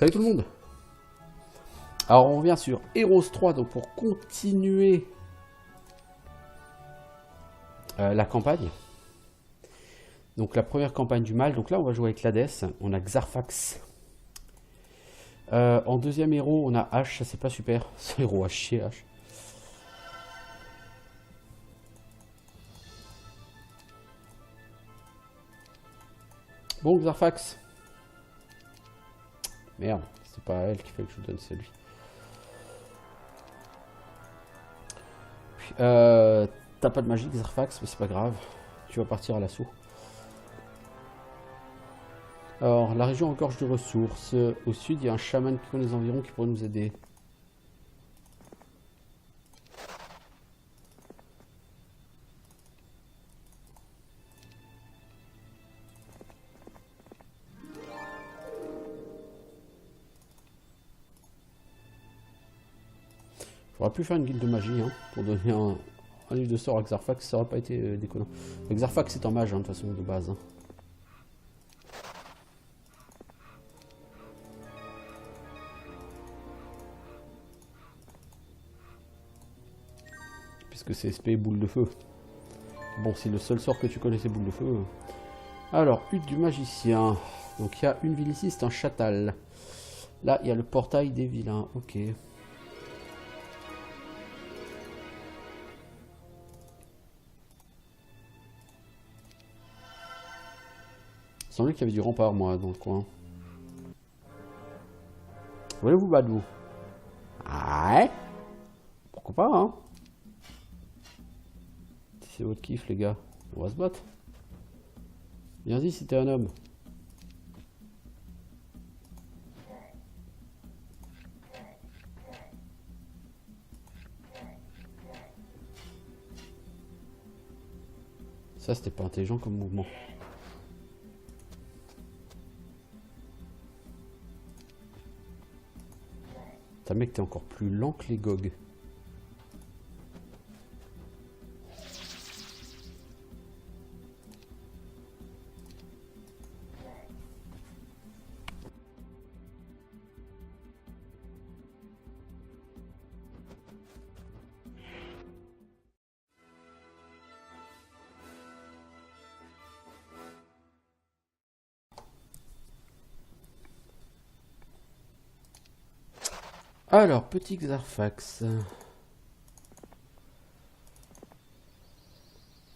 Salut tout le monde. Alors on revient sur Heroes 3 donc pour continuer la campagne. Donc la première campagne du mal. Donc là on va jouer avec l'Hadès. On a Xarfax. En deuxième héros on a H. Ça c'est pas super. Ce héros à chier H. Bon Xarfax. Merde, c'est pas elle qu'il fait que je vous donne celui. T'as pas de magie Xarfax, mais c'est pas grave. Tu vas partir à l'assaut. Alors, la région regorge de ressources. Au sud, il y a un chaman qui connaît les environs qui pourrait nous aider. J'aurais pu faire une guilde de magie hein, pour donner un livre de sort à Xarfax, ça aurait pas été déconnant. Mais Xarfax est en mage hein, de toute façon de base. Hein. Puisque c'est SP boule de feu. Bon, si le seul sort que tu connais c'est boule de feu. Alors, hutte du magicien. Donc il y a une ville ici, c'est un châtal. Là, il y a le portail des vilains. Ok. Il semblait qu'il y avait du rempart, moi, dans le coin. Voulez-vous battre, vous? Ouais. Pourquoi pas, hein? Si c'est votre kiff, les gars, on va se battre. Viens-y si t'es un homme. Ça, c'était pas intelligent comme mouvement. T'as mec, t'es encore plus lent que les GOG. Alors, petit Xarfax. Il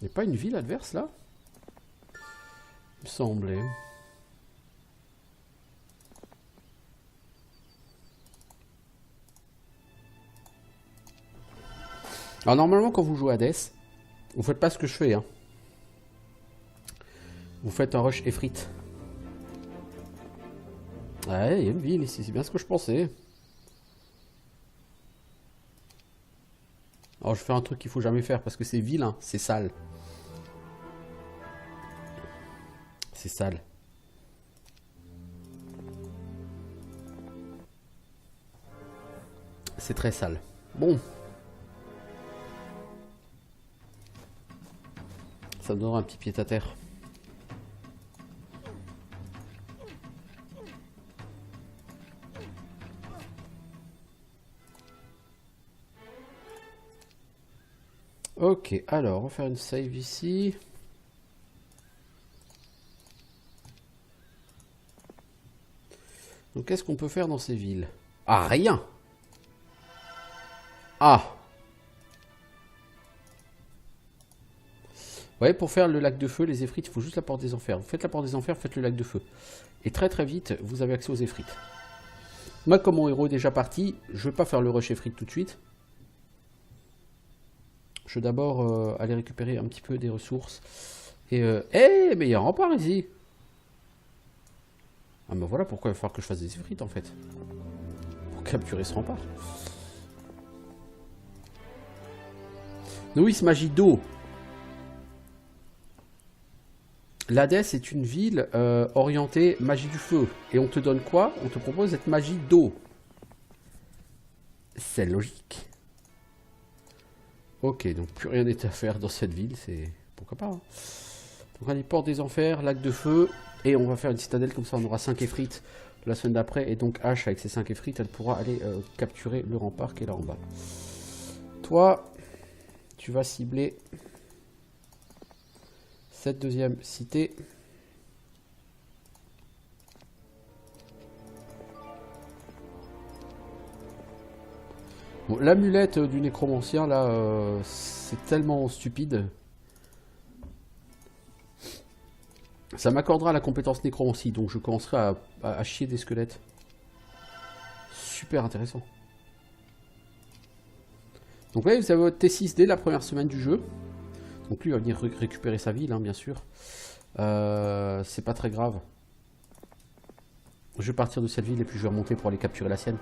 n'y a pas une ville adverse là? Il me semblait. Alors normalement quand vous jouez à Death, vous faites pas ce que je fais. Hein. Vous faites un rush Efrit. Ouais, il y a une ville ici, c'est bien ce que je pensais. Alors je fais un truc qu'il faut jamais faire parce que c'est vilain, c'est sale. C'est sale. C'est très sale. Bon. Ça me donnera un petit pied à terre. Ok, alors on va faire une save ici. Donc qu'est-ce qu'on peut faire dans ces villes? Ah, rien! Ah! Ouais, pour faire le lac de feu, les effrites, il faut juste la porte des enfers. Vous faites la porte des enfers, faites le lac de feu. Et très très vite, vous avez accès aux effrites. Moi, comme mon héros est déjà parti, je ne vais pas faire le rush effrite tout de suite. Je vais d'abord aller récupérer un petit peu des ressources. Et mais il y a un rempart ici. Ah ben voilà pourquoi il va falloir que je fasse des effrites en fait. Pour capturer ce rempart. Novice magie d'eau. L'Hadès est une ville orientée magie du feu. Et on te donne quoi? On te propose cette magie d'eau. C'est logique. Ok, donc plus rien n'est à faire dans cette ville, c'est... Pourquoi pas hein. Donc on a les portes des enfers, lac de feu, et on va faire une citadelle, comme ça on aura 5 effrites la semaine d'après. Et donc H, avec ses 5 effrites, elle pourra aller capturer le rempart qui est là en bas. Toi, tu vas cibler cette deuxième cité. Bon, l'amulette du nécromancien, là, c'est tellement stupide. Ça m'accordera la compétence nécromancie, donc je commencerai à chier des squelettes. Super intéressant. Donc là, vous avez votre T6 dès la première semaine du jeu. Donc lui, il va venir récupérer sa ville, hein, bien sûr. C'est pas très grave. Je vais partir de cette ville et puis je vais remonter pour aller capturer la sienne.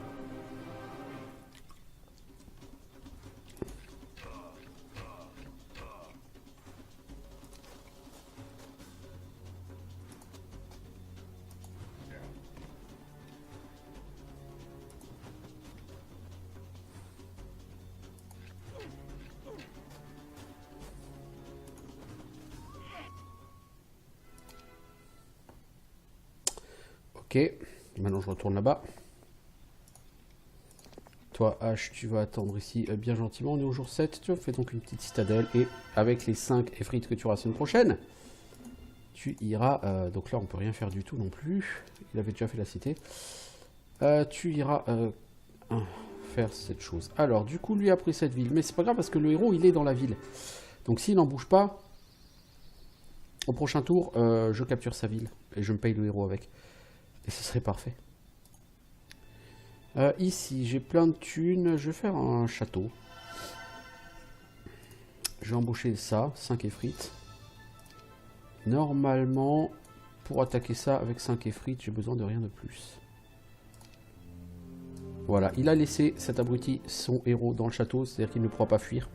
Ok, maintenant je retourne là-bas. Toi, H, tu vas attendre ici bien gentiment. On est au jour 7. Tu fais donc une petite citadelle. Et avec les 5 effrites que tu auras la semaine prochaine, tu iras... donc là, on peut rien faire du tout non plus. Il avait déjà fait la cité. Tu iras faire cette chose. Alors, du coup, lui a pris cette ville. Mais c'est pas grave parce que le héros, il est dans la ville. Donc, s'il n'en bouge pas, au prochain tour, je capture sa ville. Et je me paye le héros avec. Et ce serait parfait. Ici, j'ai plein de thunes. Je vais faire un château. Je vais embaucher ça, 5 effrites. Normalement, pour attaquer ça avec 5 effrites, j'ai besoin de rien de plus. Voilà, il a laissé cet abruti, son héros, dans le château, c'est-à-dire qu'il ne pourra pas fuir.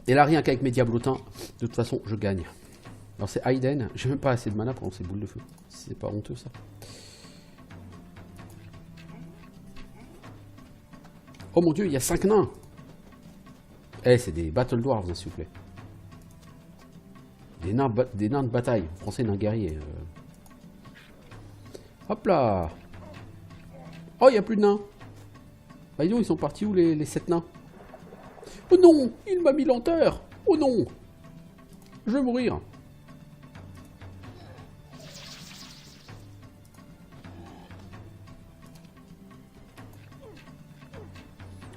Et là, rien qu'avec mes diablotins, de toute façon, je gagne. Alors c'est Hayden, j'ai même pas assez de mana pour lancer boule de feu. C'est pas honteux ça. Oh mon dieu, il y a 5 nains. Eh, c'est des battle dwarves, s'il vous plaît. Des nains de bataille. En français, nains guerriers. Hop là. Oh, il n'y a plus de nains. Bah dis donc, ils sont partis où les 7 nains? Oh non, il m'a mis lenteur. Oh non. Je vais mourir.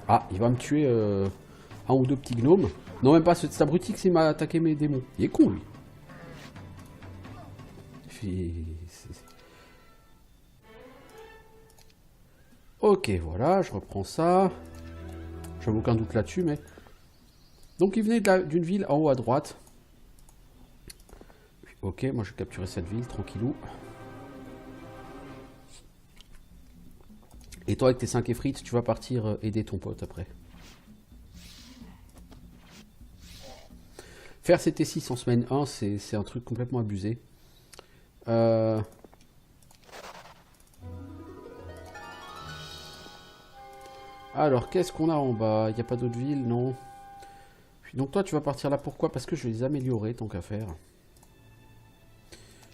Ah, il va me tuer un ou deux petits gnomes. Non, même pas, cet abruti qui m'a attaqué mes démons. Il est con, lui. Ok, voilà, je reprends ça. J'avais aucun doute là-dessus, mais... Donc, il venait d'une ville en haut à droite. Ok, moi je vais capturer cette ville, tranquillou. Et toi, avec tes 5 effrites, tu vas partir aider ton pote après. Faire ces T6 en semaine 1, c'est un truc complètement abusé. Alors, qu'est-ce qu'on a en bas? Il n'y a pas d'autre ville, non? Donc toi, tu vas partir là, pourquoi? Parce que je vais les améliorer, tant qu'à faire.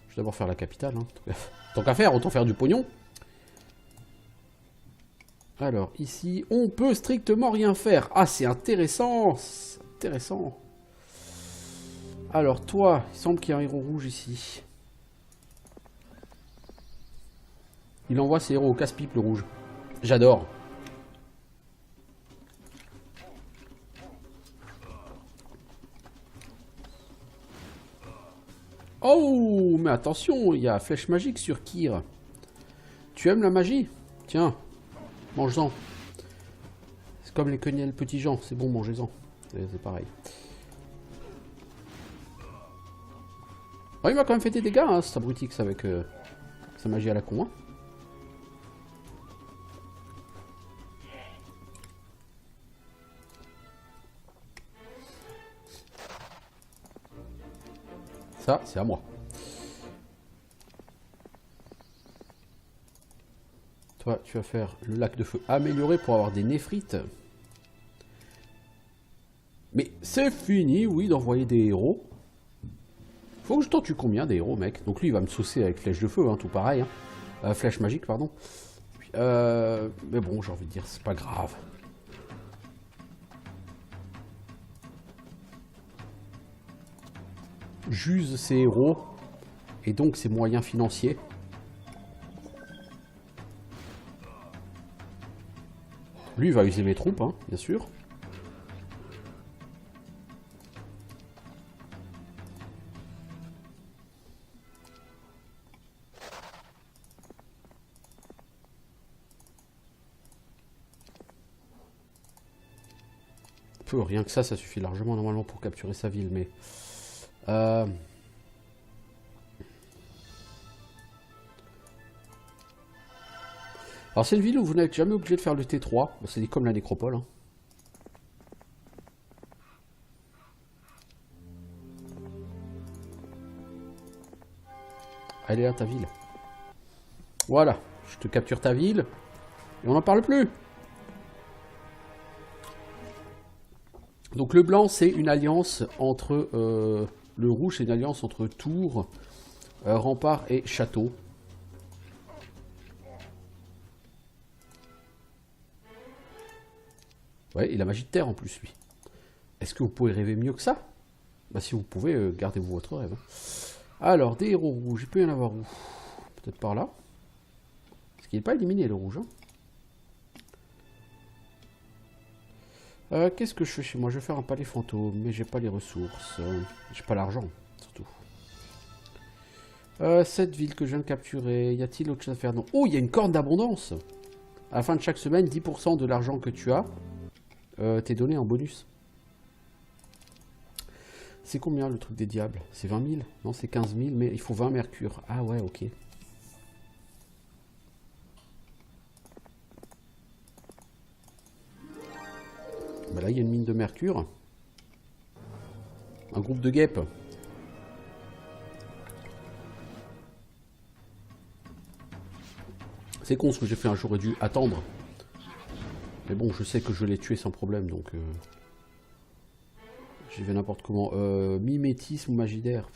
Je vais d'abord faire la capitale. Hein. Tant qu'à faire, autant faire du pognon. Alors, ici, on peut strictement rien faire. Ah, c'est intéressant. C'est intéressant. Alors, toi, il semble qu'il y a un héros rouge ici. Il envoie ses héros au casse-pipe, le rouge. J'adore. Oh, mais attention, il y a flèche magique sur Kyr. Tu aimes la magie? Tiens, mange-en. C'est comme les quenelles petits gens, c'est bon, mangez-en. C'est pareil. Oh, il m'a quand même fait des dégâts, hein, cet abrutix, avec sa magie à la con. Hein. Ça, c'est à moi. Toi, tu vas faire le lac de feu amélioré pour avoir des néphrites. Mais c'est fini, oui, d'envoyer des héros. Faut que je t'en tue combien des héros, mec? Donc lui, il va me saucer avec flèche de feu, hein, tout pareil. Hein. Flèche magique, pardon. Mais bon, j'ai envie de dire, c'est pas grave. J'use ses héros. Et donc ses moyens financiers. Lui, il va user mes troupes, hein, bien sûr. Rien que ça suffit largement normalement pour capturer sa ville, mais... Alors c'est une ville où vous n'êtes jamais obligé de faire le T3, c'est comme la nécropole. Hein. Elle est là ta ville. Voilà, je te capture ta ville, et on n'en parle plus. Donc le blanc, c'est une alliance entre... le rouge, c'est une alliance entre tours, remparts et châteaux. Ouais, il a magie de terre en plus, lui. Est-ce que vous pouvez rêver mieux que ça? Bah si vous pouvez, gardez-vous votre rêve. Alors, des héros rouges, il peut y en avoir où? Peut-être par là. Parce qu'il n'est pas éliminé, le rouge. Hein. Qu'est-ce que je fais chez moi? Je vais faire un palais fantôme, mais j'ai pas les ressources. J'ai pas l'argent, surtout. Cette ville que je viens de capturer, y a-t-il autre chose à faire? Non. Oh, il y a une corne d'abondance. À la fin de chaque semaine, 10% de l'argent que tu as t'est donné en bonus. C'est combien le truc des diables? C'est 20 000? Non, c'est 15 000, mais il faut 20 mercure. Ah ouais, ok. Bah là, il y a une mine de mercure. Un groupe de guêpes. C'est con ce que j'ai fait, j'aurais dû attendre. Mais bon, je sais que je l'ai tué sans problème, donc... J'y vais n'importe comment. Mimétisme ou magie d'air.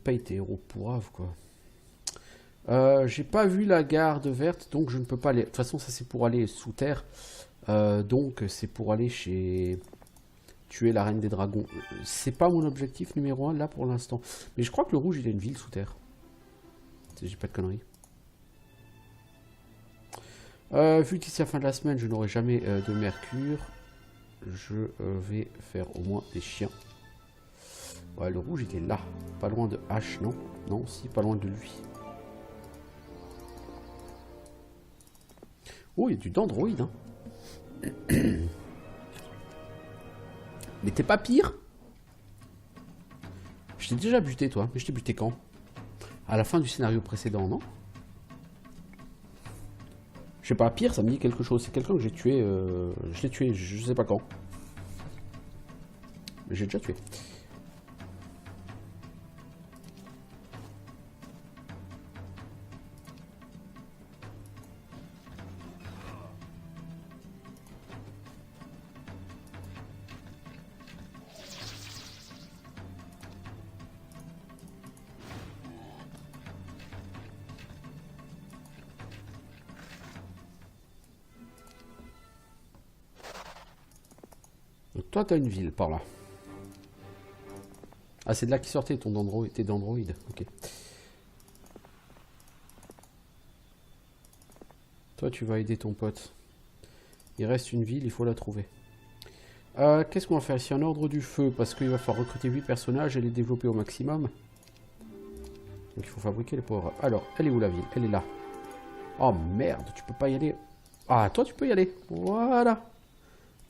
Paye tes héros pourraves, quoi. J'ai pas vu la garde verte, donc je ne peux pas aller... De toute façon, ça c'est pour aller sous terre. Donc c'est pour aller chez... Tuer la reine des dragons. C'est pas mon objectif numéro 1 là pour l'instant. Mais je crois que le rouge, il a une ville sous terre. Si j'ai pas de conneries. Vu qu'ici à la fin de la semaine, je n'aurai jamais de mercure, je vais faire au moins des chiens. Ouais, le rouge, il est là. Pas loin de H, non? Non, si, pas loin de lui. Oh, il y a du dendroïde, hein. Mais t'es pas pire? Je t'ai déjà buté, toi. Mais je t'ai buté quand? À la fin du scénario précédent, non? Je sais pas, pire, ça me dit quelque chose. C'est quelqu'un que j'ai tué. Je l'ai tué, je sais pas quand. Mais j'ai déjà tué. Donc toi, t'as une ville par là. Ah, c'est de là qui sortait ton dendroïde, tes dendroïdes. Ok. Toi, tu vas aider ton pote. Il reste une ville, il faut la trouver. Qu'est-ce qu'on va faire ici? Un ordre du feu, parce qu'il va falloir recruter 8 personnages et les développer au maximum. Donc il faut fabriquer les power. Alors, elle est où la ville? Elle est là. Oh merde, tu peux pas y aller. Ah, toi, tu peux y aller. Voilà.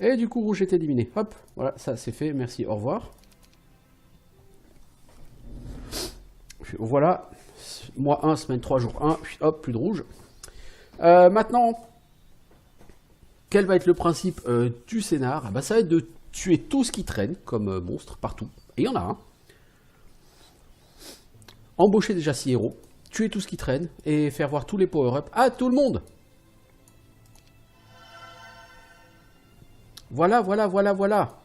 Et du coup, rouge est éliminé. Hop, voilà, ça c'est fait. Merci, au revoir. Voilà. Mois 1, semaine 3, jour 1. Hop, plus de rouge. Maintenant, quel va être le principe du scénar? Bah, ça va être de tuer tout ce qui traîne comme monstre partout. Et il y en a un. Embaucher déjà 6 héros. Tuer tout ce qui traîne. Et faire voir tous les power-ups à tout le monde. Voilà, voilà, voilà, voilà.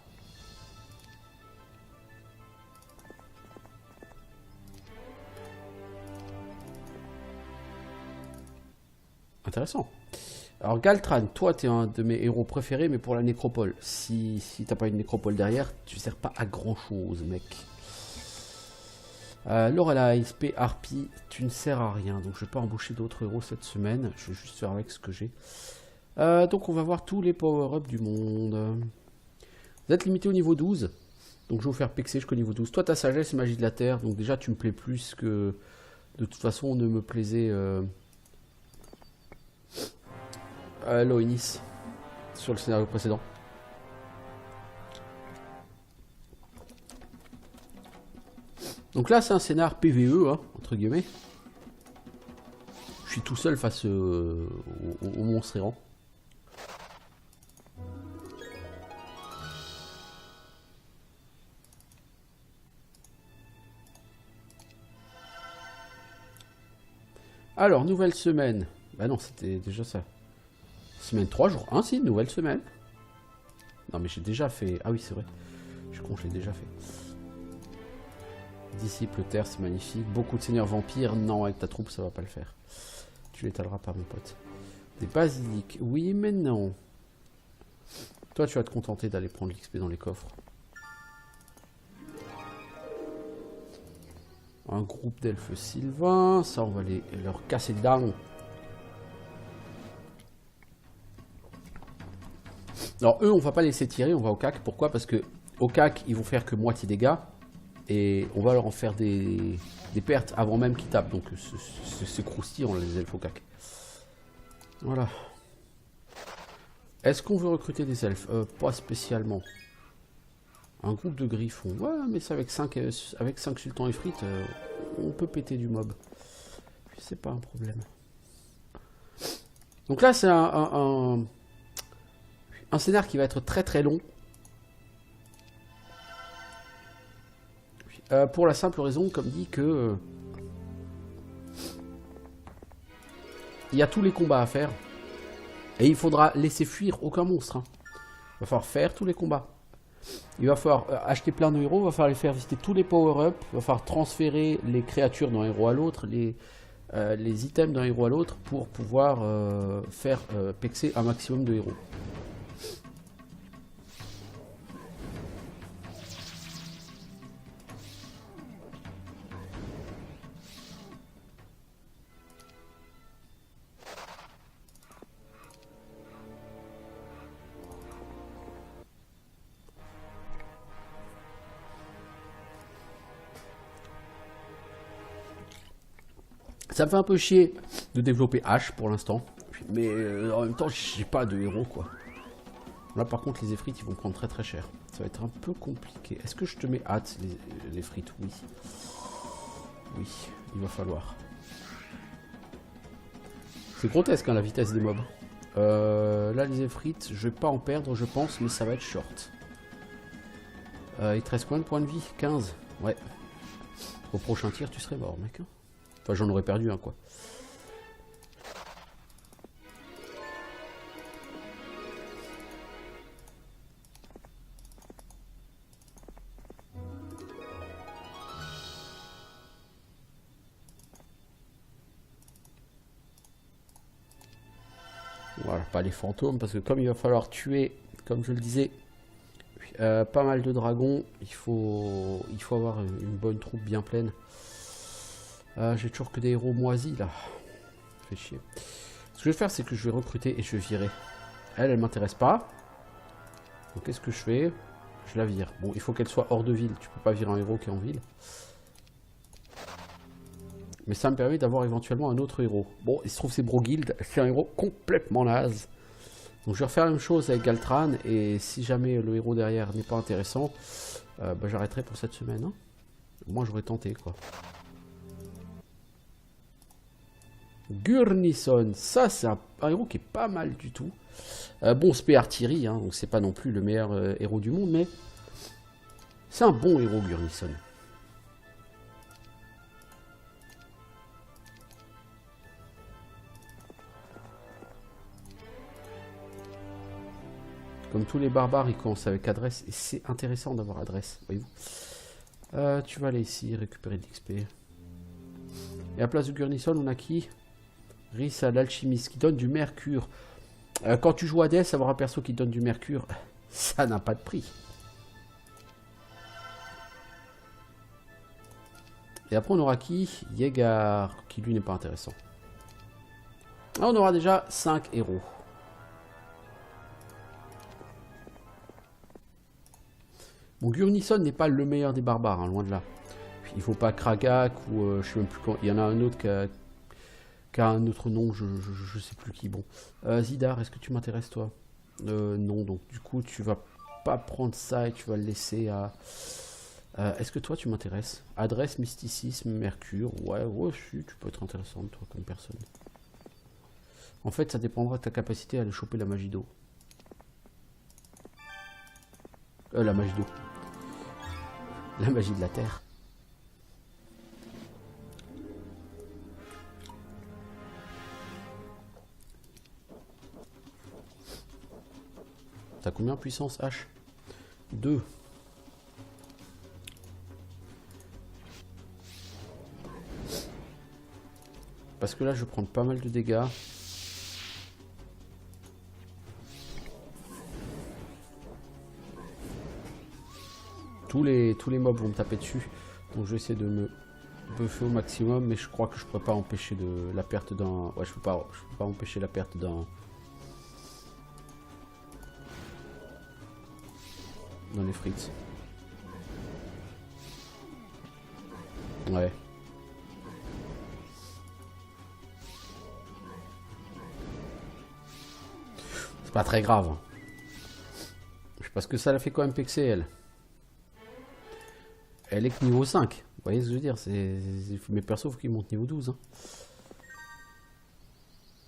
Intéressant. Alors Galtran, toi t'es un de mes héros préférés, mais pour la nécropole. Si t'as pas une nécropole derrière, tu sers pas à grand chose, mec. Lorelai, SP, Harpy, tu ne sers à rien, donc je vais pas embaucher d'autres héros cette semaine. Je vais juste faire avec ce que j'ai. Donc on va voir tous les power-ups du monde. Vous êtes limité au niveau 12. Donc je vais vous faire pexer jusqu'au niveau 12. Toi ta sagesse et magie de la terre. Donc déjà tu me plais plus que... De toute façon on ne me plaisait... Loïnis. Sur le scénario précédent. Donc là c'est un scénar PVE, hein, entre guillemets. Je suis tout seul face au monstre errant. Alors, nouvelle semaine. Bah non, c'était déjà ça. Semaine 3 jours. Ah si, nouvelle semaine. Non mais j'ai déjà fait... Ah oui, c'est vrai. Je suis con, je l'ai déjà fait. Disciple terre, c'est magnifique. Beaucoup de seigneurs vampires. Non, avec ta troupe, ça va pas le faire. Tu l'étaleras pas, mon pote. Des basiliques. Oui, mais non. Toi, tu vas te contenter d'aller prendre l'XP dans les coffres. Un groupe d'elfes sylvains. Ça, on va leur casser le dents. Alors, eux, on va pas laisser tirer. On va au CAC. Pourquoi? Parce que au CAC, ils vont faire que moitié dégâts. Et on va leur en faire des pertes avant même qu'ils tapent. Donc, c'est croustillant, les elfes au CAC. Voilà. Est-ce qu'on veut recruter des elfes? Pas spécialement. Un groupe de griffons. Ouais, mais c'est avec 5 sultans et frites, on peut péter du mob. C'est pas un problème. Donc là, c'est un scénar qui va être très très long. Pour la simple raison, comme dit, que... il y a tous les combats à faire. Et il faudra laisser fuir aucun monstre. Hein. Il va falloir faire tous les combats. Il va falloir acheter plein de héros, il va falloir les faire visiter tous les power-ups, il va falloir transférer les créatures d'un héros à l'autre, les items d'un héros à l'autre pour pouvoir faire pexer un maximum de héros. Ça me fait un peu chier de développer H pour l'instant. Mais en même temps, j'ai pas de héros, quoi. Là, par contre, les effrites, ils vont prendre très très cher. Ça va être un peu compliqué. Est-ce que je te mets hâte, les frites? Oui. Oui, il va falloir. C'est grotesque, hein, la vitesse des mobs. Là, les effrites, je vais pas en perdre, je pense, mais ça va être short. Il te reste combien de points de vie? 15. Ouais. Au prochain tir, tu serais mort, mec. Hein. Enfin, j'en aurais perdu un, quoi. Voilà, pas les fantômes, parce que comme il va falloir tuer, comme je le disais, pas mal de dragons, il faut avoir une bonne troupe bien pleine. J'ai toujours que des héros moisis là. Fait chier. Ce que je vais faire, c'est que je vais recruter et je vais virer. Elle m'intéresse pas. Donc qu'est-ce que je fais? Je la vire. Bon, il faut qu'elle soit hors de ville. Tu peux pas virer un héros qui est en ville. Mais ça me permet d'avoir éventuellement un autre héros. Bon, il se trouve c'est Broguild. C'est un héros complètement naze. Donc je vais refaire la même chose avec Galtran. Et si jamais le héros derrière n'est pas intéressant, bah, j'arrêterai pour cette semaine. Hein. Moi j'aurais tenté quoi. Gurnison, ça c'est un héros qui est pas mal du tout. Bon, spé artillerie, hein, donc c'est pas non plus le meilleur héros du monde, mais c'est un bon héros Gurnison. Comme tous les barbares, ils commencent avec adresse, et c'est intéressant d'avoir adresse, voyez-vous. Tu vas aller ici, récupérer de l'XP. Et à la place de Gurnison, on a qui? Rissa, l'alchimiste, qui donne du mercure. Quand tu joues à DS, avoir un perso qui donne du mercure, ça n'a pas de prix. Et après, on aura qui? Yegar, qui lui n'est pas intéressant. Là, on aura déjà 5 héros. Bon, Gurnison n'est pas le meilleur des barbares, hein, loin de là. Il faut pas Kragak ou je sais même plus quand. Il y en a un autre qui a un autre nom, je sais plus qui. Bon, Zidar, est-ce que tu m'intéresses toi? Non, donc du coup tu vas pas prendre ça et tu vas le laisser à. Est-ce que toi tu m'intéresses? Adresse, mysticisme, mercure. Ouais, ouais, si, tu peux être intéressante toi comme personne. En fait, ça dépendra de ta capacité à aller choper la magie d'eau. La magie d'eau. La magie de la terre. T'as combien de puissance H? 2. Parce que là, je vais prendre pas mal de dégâts. Tous les mobs vont me taper dessus. Donc je vais essayer de me buffer au maximum. Mais je crois que je pourrais pas empêcher la perte d'un... Ouais, je peux pas empêcher la perte d'un... Dans les frites. Ouais. C'est pas très grave. Parce que ça l'a fait quand même pexer, elle. Elle est que niveau 5. Vous voyez ce que je veux dire? Mes persos, faut qu'ils montent niveau 12. Hein.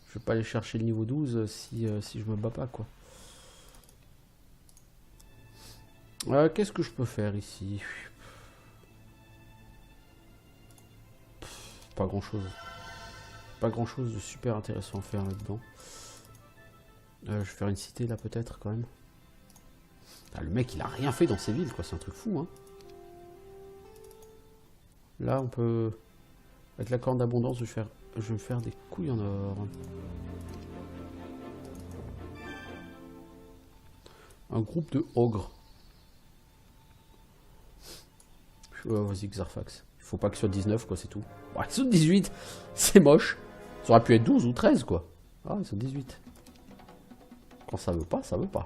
Je vais pas aller chercher le niveau 12 si je me bats pas, quoi. Qu'est-ce que je peux faire ici? Pas grand chose. Pas grand chose de super intéressant à faire là-dedans. Je vais faire une cité là peut-être quand même. Ah, le mec il a rien fait dans ces villes quoi, c'est un truc fou hein. Là on peut... Avec la corne d'abondance je vais me faire des couilles en or. Un groupe de ogres. Vas-y Xarfax. Il faut pas qu'ils soient 19 quoi, c'est tout. Bon, ils sont 18, c'est moche. Ça aurait pu être 12 ou 13 quoi. Ah ils sont 18. Quand ça veut pas, ça veut pas.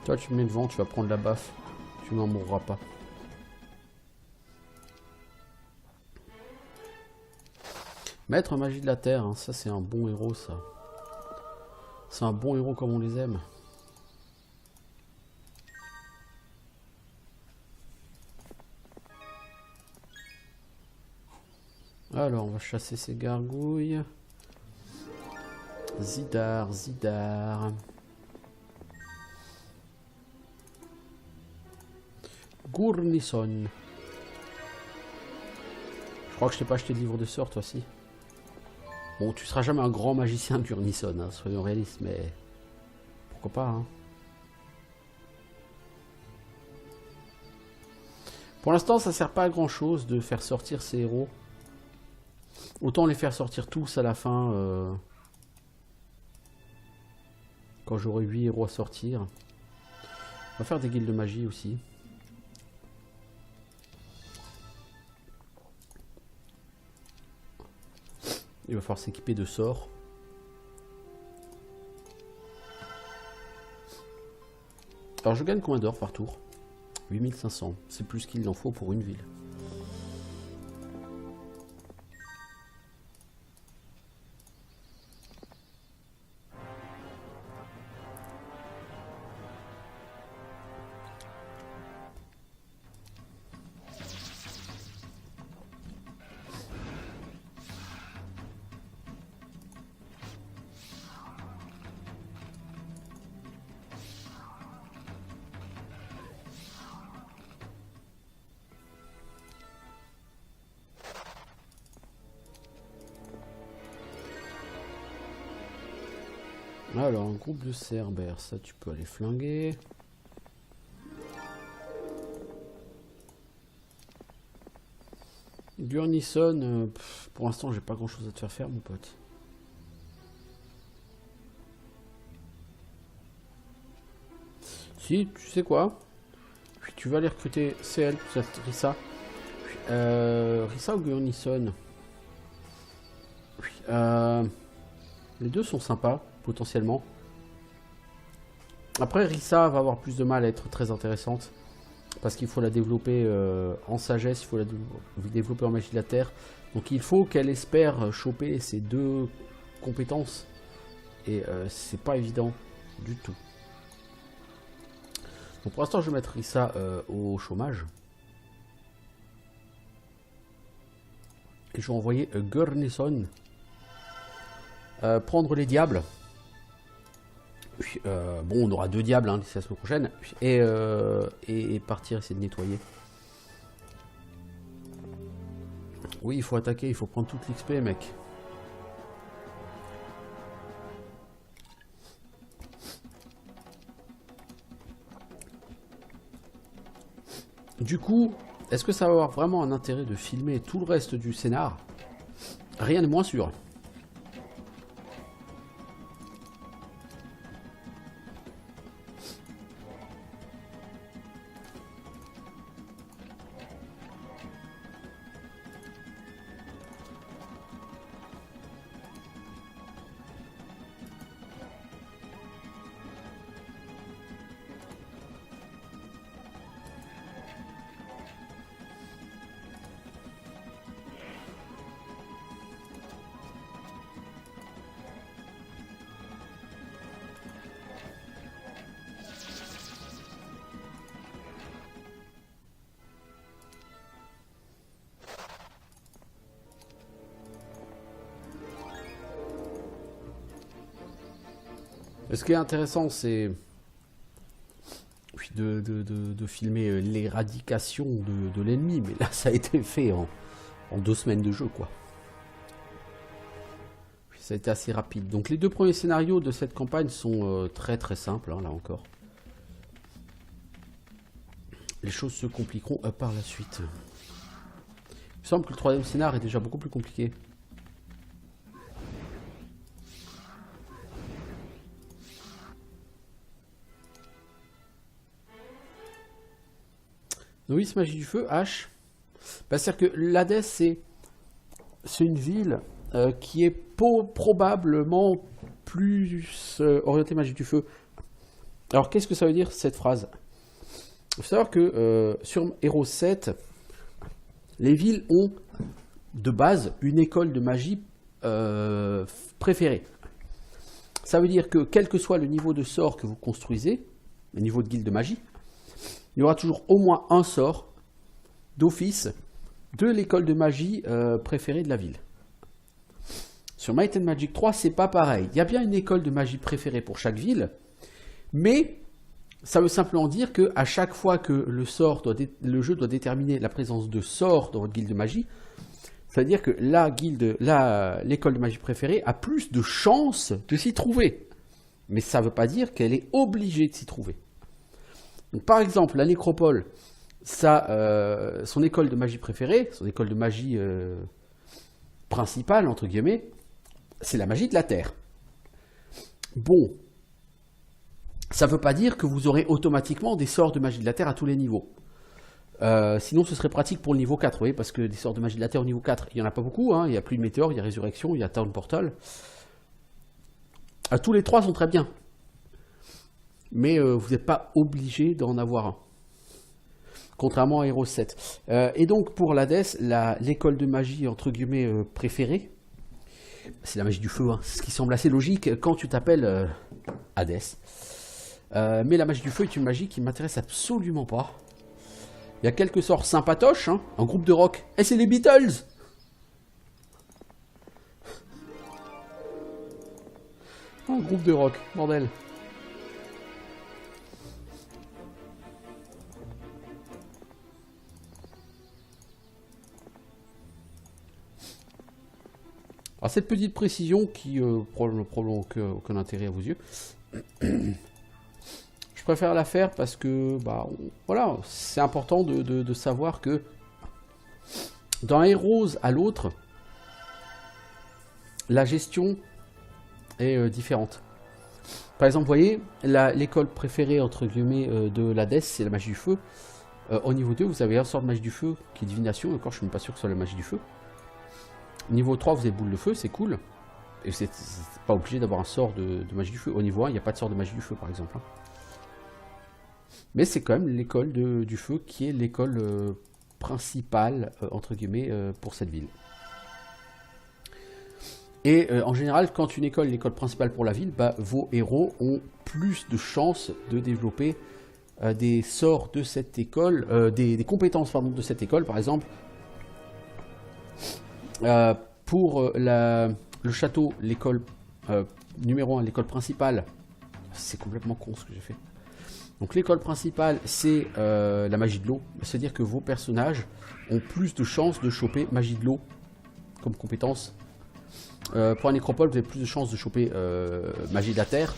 Toi tu me mets devant, tu vas prendre la baffe. Tu n'en mourras pas. Maître magie de la terre, hein, ça c'est un bon héros ça. C'est un bon héros comme on les aime. Alors on va chasser ces gargouilles. Zidar. Gurnison. Je crois que je t'ai pas acheté de livre de sort toi aussi. Bon, tu seras jamais un grand magicien de Gurnison, hein, soyons réalistes, mais pourquoi pas, hein. Pour l'instant, ça sert pas à grand chose de faire sortir ces héros. Autant les faire sortir tous à la fin. Quand j'aurai 8 héros à sortir. On va faire des guildes de magie aussi. Il va falloir s'équiper de sorts. Alors je gagne combien d'or par tour? 8500. C'est plus qu'il en faut pour une ville. Alors, un groupe de Cerbères, ça tu peux aller flinguer. Burnison, pour l'instant j'ai pas grand chose à te faire faire mon pote. Si, tu sais quoi? Puis tu vas aller recruter CL, Rissa. Rissa ou Burnison? Les deux sont sympas, potentiellement. Après, Rissa va avoir plus de mal à être très intéressante. Parce qu'il faut la développer en sagesse, il faut la développer en magie de la terre. Donc il faut qu'elle espère choper ces deux compétences. Et c'est pas évident du tout. Donc pour l'instant, je vais mettre Rissa au chômage. Et je vais envoyer Gurnison prendre les diables. Puis, bon, on aura 2 diables hein, d'ici la semaine prochaine. Et partir essayer de nettoyer. Oui, il faut attaquer, il faut prendre toute l'XP, mec. Du coup, est-ce que ça va avoir vraiment un intérêt de filmer tout le reste du scénar? Rien n'est moins sûr. Ce qui est intéressant, c'est de filmer l'éradication de l'ennemi, mais là, ça a été fait en 2 semaines de jeu, quoi. Ça a été assez rapide. Donc les 2 premiers scénarios de cette campagne sont très très simples, hein, là encore. Les choses se compliqueront par la suite. Il me semble que le 3e scénar est déjà beaucoup plus compliqué. Novice magie du feu, H. Bah, c'est-à-dire que l'Hadès, c'est une ville qui est probablement plus orientée magie du feu. Alors, qu'est-ce que ça veut dire, cette phrase? Il faut savoir que sur Hero 7, les villes ont, de base, une école de magie préférée. Ça veut dire que, quel que soit le niveau de sort que vous construisez, le niveau de guilde de magie, il y aura toujours au moins un sort d'office de l'école de magie préférée de la ville. Sur Might and Magic 3, c'est pas pareil. Il y a bien une école de magie préférée pour chaque ville, mais ça veut simplement dire qu'à chaque fois que le jeu doit déterminer la présence de sorts dans votre guilde de magie, ça veut dire que l'école de magie préférée a plus de chances de s'y trouver. Mais ça ne veut pas dire qu'elle est obligée de s'y trouver. Donc, par exemple, la nécropole, son école de magie préférée, son école de magie principale, entre guillemets, c'est la magie de la terre. Bon, ça ne veut pas dire que vous aurez automatiquement des sorts de magie de la terre à tous les niveaux. Sinon, ce serait pratique pour le niveau 4, vous voyez, parce que des sorts de magie de la terre au niveau 4, il n'y en a pas beaucoup. Hein, il y a plus de météore, il y a résurrection, il y a Town Portal. Tous les 3 sont très bien. Mais vous n'êtes pas obligé d'en avoir un. Contrairement à Hero 7. Et donc, pour l'Hadès, l'école de magie, entre guillemets, préférée, c'est la magie du feu. Hein, ce qui semble assez logique quand tu t'appelles Hadès. Mais la magie du feu est une magie qui ne m'intéresse absolument pas. Il y a quelques sorts sympatoches, hein, un groupe de rock. Et c'est les Beatles! Un groupe de rock, bordel. Alors cette petite précision qui probablement aucun intérêt à vos yeux, je préfère la faire parce que bah, voilà, c'est important de savoir que d'un Heroes à l'autre, la gestion est différente. Par exemple, vous voyez, l'école préférée entre guillemets de l'Hadès, c'est la magie du feu. Au niveau 2, vous avez un sort de magie du feu qui est divination. Encore, je suis même pas sûr que ce soit la magie du feu. Niveau 3, vous avez boule de feu, c'est cool. Et c'est pas obligé d'avoir un sort de magie du feu. Au niveau 1, il n'y a pas de sort de magie du feu, par exemple. Hein. Mais c'est quand même l'école du feu qui est l'école principale, entre guillemets, pour cette ville. Et en général, quand une école est l'école principale pour la ville, bah, vos héros ont plus de chances de développer des sorts de cette école, des compétences pardon, de cette école, par exemple. Pour le château, l'école numéro 1, l'école principale, c'est complètement con ce que j'ai fait. Donc l'école principale, c'est la magie de l'eau. C'est-à-dire que vos personnages ont plus de chances de choper magie de l'eau comme compétence. Pour un nécropole, vous avez plus de chances de choper magie de la terre.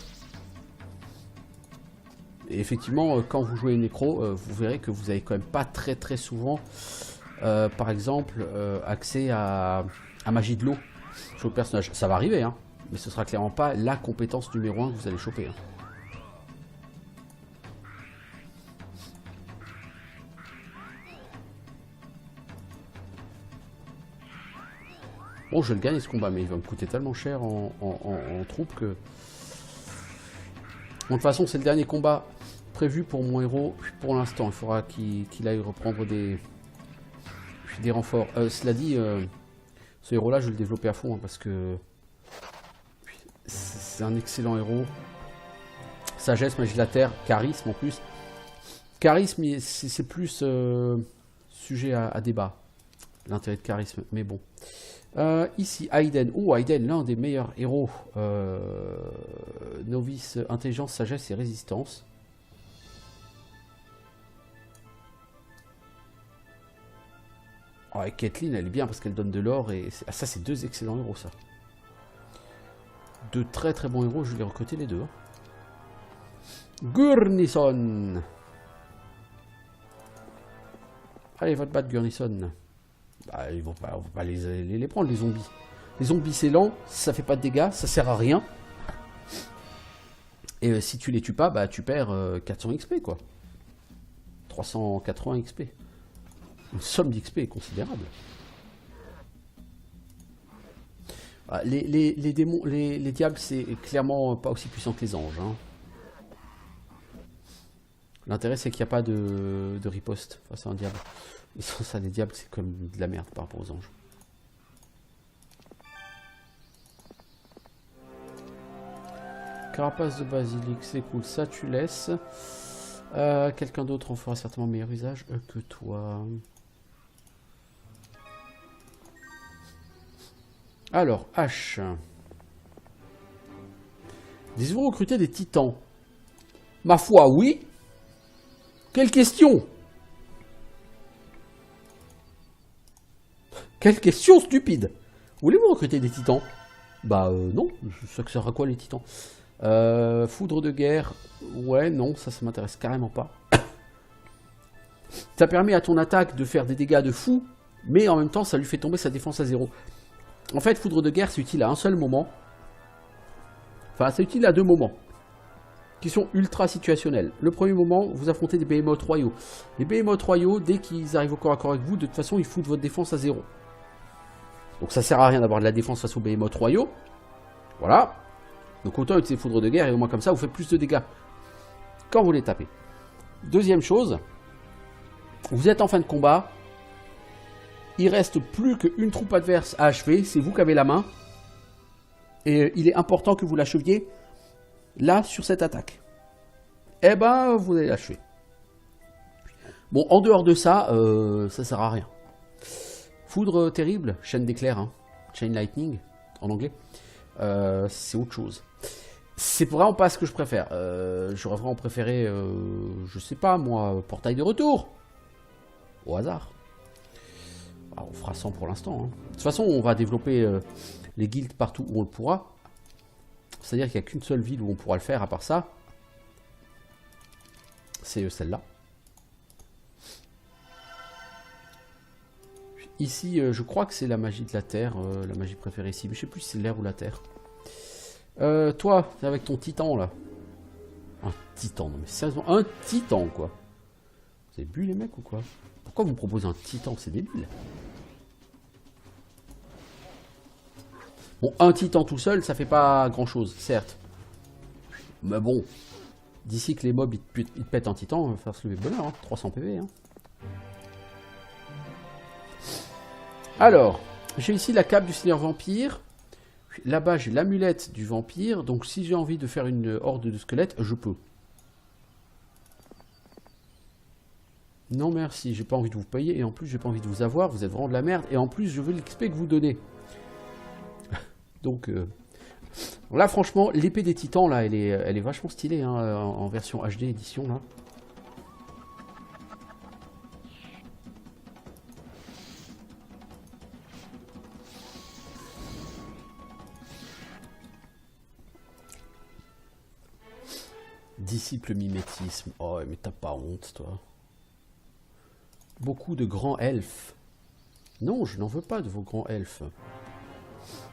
Et effectivement, quand vous jouez nécro, vous verrez que vous n'avez quand même pas très souvent, par exemple, accès à magie de l'eau sur votre personnage. Ça va arriver, hein, mais ce sera clairement pas la compétence numéro 1 que vous allez choper. Hein. Bon, je le gagne ce combat, mais il va me coûter tellement cher en troupes que... Bon, de toute façon, c'est le dernier combat prévu pour mon héros pour l'instant. Il faudra qu'il aille reprendre des renforts. Cela dit, ce héros-là, je vais le développer à fond, hein, parce que c'est un excellent héros. Sagesse, magie de la terre, charisme en plus. Charisme, c'est plus sujet à débat, l'intérêt de charisme, mais bon. Ici, Aiden. Oh, Aiden, l'un des meilleurs héros. Novice, intelligence, sagesse et résistance. Oh, et Caitlyn, elle est bien parce qu'elle donne de l'or. Et ça, c'est deux excellents héros, ça. Deux très bons héros. Je vais les recruter les deux. Hein. Gurnison. Allez, va te battre, Gurnison. Bah, on va pas les prendre, les zombies. Les zombies, c'est lent, ça fait pas de dégâts, ça sert à rien. Et si tu les tues pas, bah tu perds 400 XP, quoi. 380 XP. Une somme d'XP considérable. Ah, les démons, les diables, c'est clairement pas aussi puissant que les anges. Hein. L'intérêt, c'est qu'il n'y a pas de riposte face à un diable. Et sans ça, les diables, c'est comme de la merde par rapport aux anges. Carapace de basilic, c'est cool. Ça, tu laisses. Quelqu'un d'autre en fera certainement meilleur usage que toi. Alors, H. Désirez-vous recruter des titans? Ma foi, oui. Quelle question? Quelle question stupide! Voulez-vous recruter des titans? Bah non, ça sert à quoi les titans? Foudre de guerre, ouais, non, ça m'intéresse carrément pas. Ça permet à ton attaque de faire des dégâts de fou, mais en même temps ça lui fait tomber sa défense à 0. En fait, foudre de guerre c'est utile à un seul moment. Enfin, c'est utile à deux moments, qui sont ultra situationnels. Le premier moment, vous affrontez des behemoths royaux. Les behemoths royaux, dès qu'ils arrivent au corps à corps avec vous, de toute façon ils foutent votre défense à 0. Donc ça sert à rien d'avoir de la défense face aux behemoths royaux. Voilà. Donc autant utiliser foudre de guerre et au moins comme ça vous faites plus de dégâts quand vous les tapez. Deuxième chose, vous êtes en fin de combat. Il reste plus qu'une troupe adverse à achever. C'est vous qui avez la main. Et il est important que vous l'acheviez là sur cette attaque. Eh ben vous allez l'achever. Bon, en dehors de ça, ça sert à rien. Foudre terrible, chaîne d'éclair, hein. Chain lightning en anglais, c'est autre chose. C'est vraiment pas ce que je préfère. J'aurais vraiment préféré, je sais pas moi, portail de retour. Au hasard. on fera 100 pour l'instant. Hein. De toute façon, on va développer les guildes partout où on le pourra. C'est-à-dire qu'il n'y a qu'une seule ville où on pourra le faire à part ça. C'est celle-là. Ici, je crois que c'est la magie de la terre, la magie préférée ici. Mais je sais plus si c'est l'air ou la terre. Toi, avec ton titan là. Un titan, non mais sérieusement, un titan quoi. Vous avez bu les mecs ou quoi? Pourquoi vous me proposez un titan? C'est débile. Bon, un titan tout seul, ça fait pas grand chose, certes. Mais bon, d'ici que les mobs ils te pètent un titan, il va faire se lever de bonheur, hein. 300 PV. Hein. Alors, j'ai ici la cape du Seigneur Vampire. Là-bas, j'ai l'amulette du vampire. Donc, si j'ai envie de faire une horde de squelettes, je peux. Non, merci. J'ai pas envie de vous payer. Et en plus, j'ai pas envie de vous avoir. Vous êtes vraiment de la merde. Et en plus, je veux l'XP que vous donnez. Donc, là, franchement, l'épée des titans, là, elle est vachement stylée. Hein, en version HD édition, là. Disciple mimétisme. Oh, mais t'as pas honte, toi. Beaucoup de grands elfes. Non, je n'en veux pas de vos grands elfes.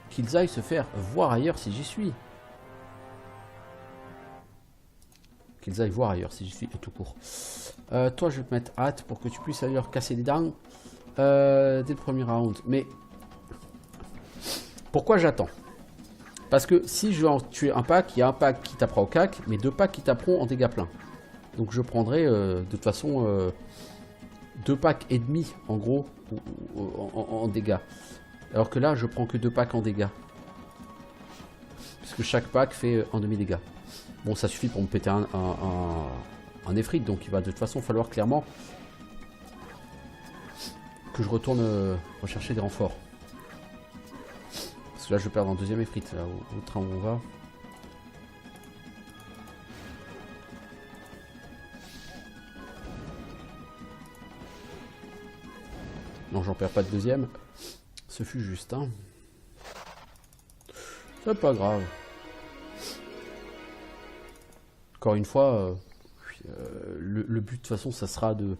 Qu'ils aillent se faire voir ailleurs si j'y suis. Qu'ils aillent voir ailleurs si j'y suis, et tout court. Toi, je vais te mettre hâte pour que tu puisses aller leur casser les dents dès le premier round. Mais pourquoi j'attends? Parce que si je veux en tuer un pack, il y a un pack qui tapera au cac, mais 2 packs qui taperont en dégâts pleins. Donc je prendrai de toute façon 2 packs et demi en gros en dégâts. Alors que là je prends que 2 packs en dégâts. Puisque chaque pack fait un demi dégâts. Bon, ça suffit pour me péter un Efrit, donc il va de toute façon falloir clairement que je retourne rechercher des renforts. Parce que là je perds en deuxième Efrit, là, au train où on va. Non, j'en perds pas de deuxième. Ce fut juste, hein. C'est pas grave. Encore une fois, le but de toute façon, ça sera de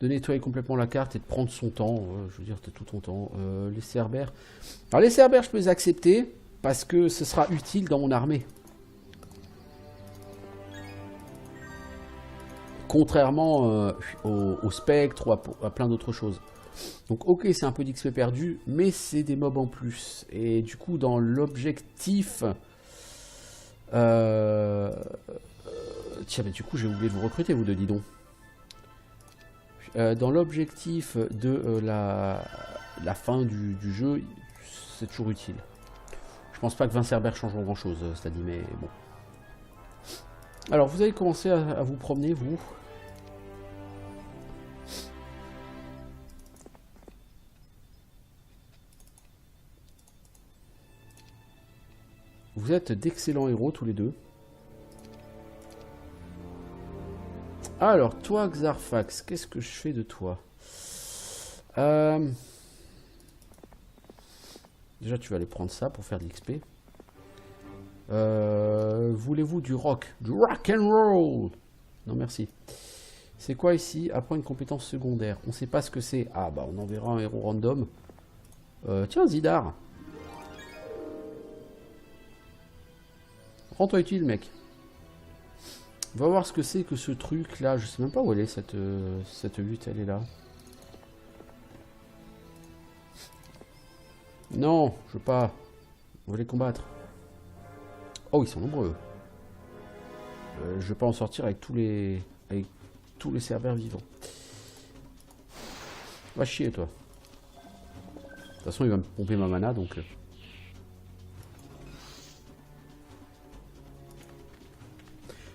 nettoyer complètement la carte et de prendre son temps. Je veux dire, t'as tout ton temps. Les cerbères. Alors les cerbères, je peux les accepter parce que ce sera utile dans mon armée. Contrairement au spectre ou à plein d'autres choses. Donc ok, c'est un peu d'XP perdu, mais c'est des mobs en plus. Et du coup, dans l'objectif... tiens, mais du coup, j'ai oublié de vous recruter, vous deux, dis donc. Dans l'objectif de la fin du jeu, c'est toujours utile. Je pense pas que 20 cerbères changeront grand chose, cela dit, mais bon. Alors, vous allez commencer à vous promener, vous. Vous êtes d'excellents héros tous les deux. Alors, toi, Xarfax, qu'est-ce que je fais de toi? Déjà, tu vas aller prendre ça pour faire de l'XP. Voulez-vous du rock? Du rock and roll? Non, merci. C'est quoi ici? Apprends une compétence secondaire. On sait pas ce que c'est. Ah, bah, on enverra un héros random. Tiens, Zidar. Rends-toi utile, mec. Va voir ce que c'est que ce truc là. Je sais même pas où elle est, cette lutte. Elle est là. Non, je veux pas. On va les combattre. Oh, ils sont nombreux. Je vais pas en sortir avec tous les cerbères vivants. Va chier, toi. De toute façon, il va me pomper ma mana, donc...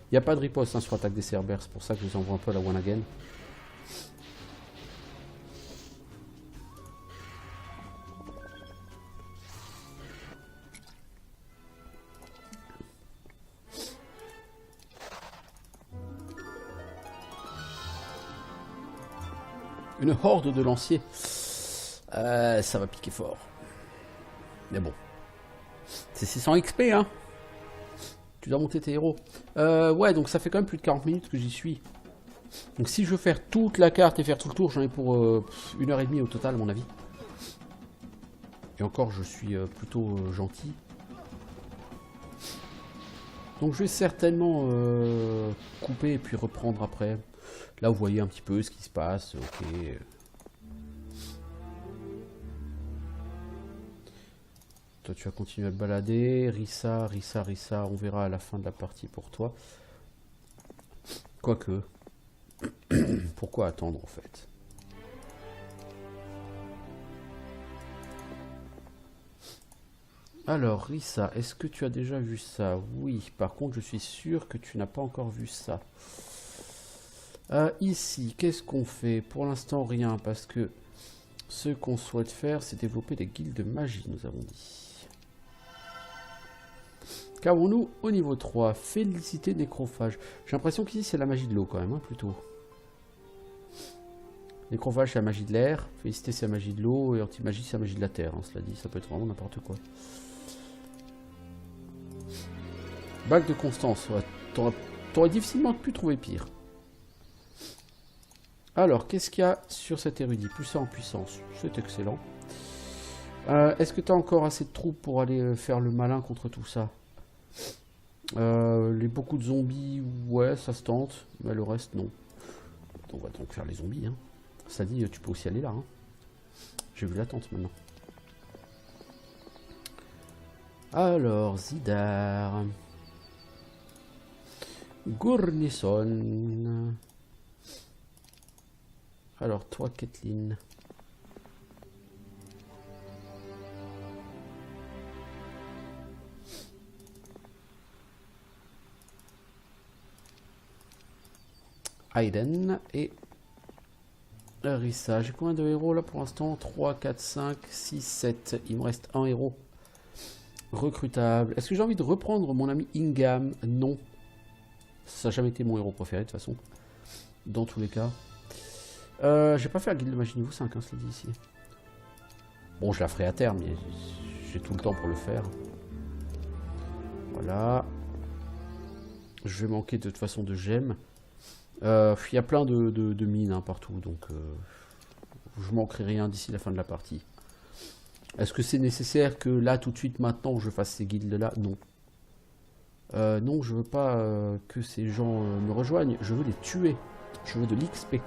Il n'y a pas de riposte hein, sur l'attaque des cerbères, c'est pour ça que je vous envoie un peu à la one again. Une horde de lanciers. Ça va piquer fort. Mais bon. C'est 600 XP, hein. Tu dois monter tes héros. Ouais, donc ça fait quand même plus de 40 minutes que j'y suis. Donc si je veux faire toute la carte et faire tout le tour, j'en ai pour 1h30 au total, à mon avis. Et encore, je suis plutôt gentil. Donc je vais certainement couper et puis reprendre après. Là, vous voyez un petit peu ce qui se passe. Ok. Toi, tu vas continuer à te balader. Rissa, Rissa, Rissa. On verra à la fin de la partie pour toi. Quoique. Pourquoi attendre, en fait? Alors, Rissa, est-ce que tu as déjà vu ça? Oui, par contre, je suis sûr que tu n'as pas encore vu ça. Ici, qu'est-ce qu'on fait? Pour l'instant, rien, parce que ce qu'on souhaite faire, c'est développer des guildes de magie, nous avons dit. Qu'avons-nous au niveau 3? Félicité nécrophage. J'ai l'impression qu'ici, c'est la magie de l'eau, quand même, hein, plutôt. Nécrophage, c'est la magie de l'air. Félicité, c'est la magie de l'eau. Et anti-magie, c'est la magie de la terre. Hein, cela dit, ça peut être vraiment n'importe quoi. Bague de Constance. Ouais, t'aurais difficilement pu trouver pire. Alors, qu'est-ce qu'il y a sur cet érudit? Plus ça en puissance. C'est excellent. Est-ce que tu as encore assez de troupes pour aller faire le malin contre tout ça? Beaucoup de zombies, ouais, ça se tente. Mais le reste, non. On va donc faire les zombies. Hein. Ça dit, tu peux aussi aller là. Hein. J'ai vu la tente maintenant. Alors, Zidar. Gournison. Alors, toi, Kathleen. Aiden et Rissa. J'ai combien de héros là pour l'instant? 3, 4, 5, 6, 7. Il me reste un héros recrutable. Est-ce que j'ai envie de reprendre mon ami Ingam? Non. Ça n'a jamais été mon héros préféré de toute façon. Dans tous les cas. J'ai pas fait la guilde de magie niveau 5, hein, cela dit ici. Bon, je la ferai à terme, mais j'ai tout le temps pour le faire. Voilà. Je vais manquer de toute façon de gemmes. Il y a plein de mines hein, partout, donc je manquerai rien d'ici la fin de la partie. Est-ce que c'est nécessaire que là, tout de suite, maintenant, je fasse ces guildes-là? Non. Non, je veux pas que ces gens me rejoignent. Je veux les tuer. Je veux de l'XP.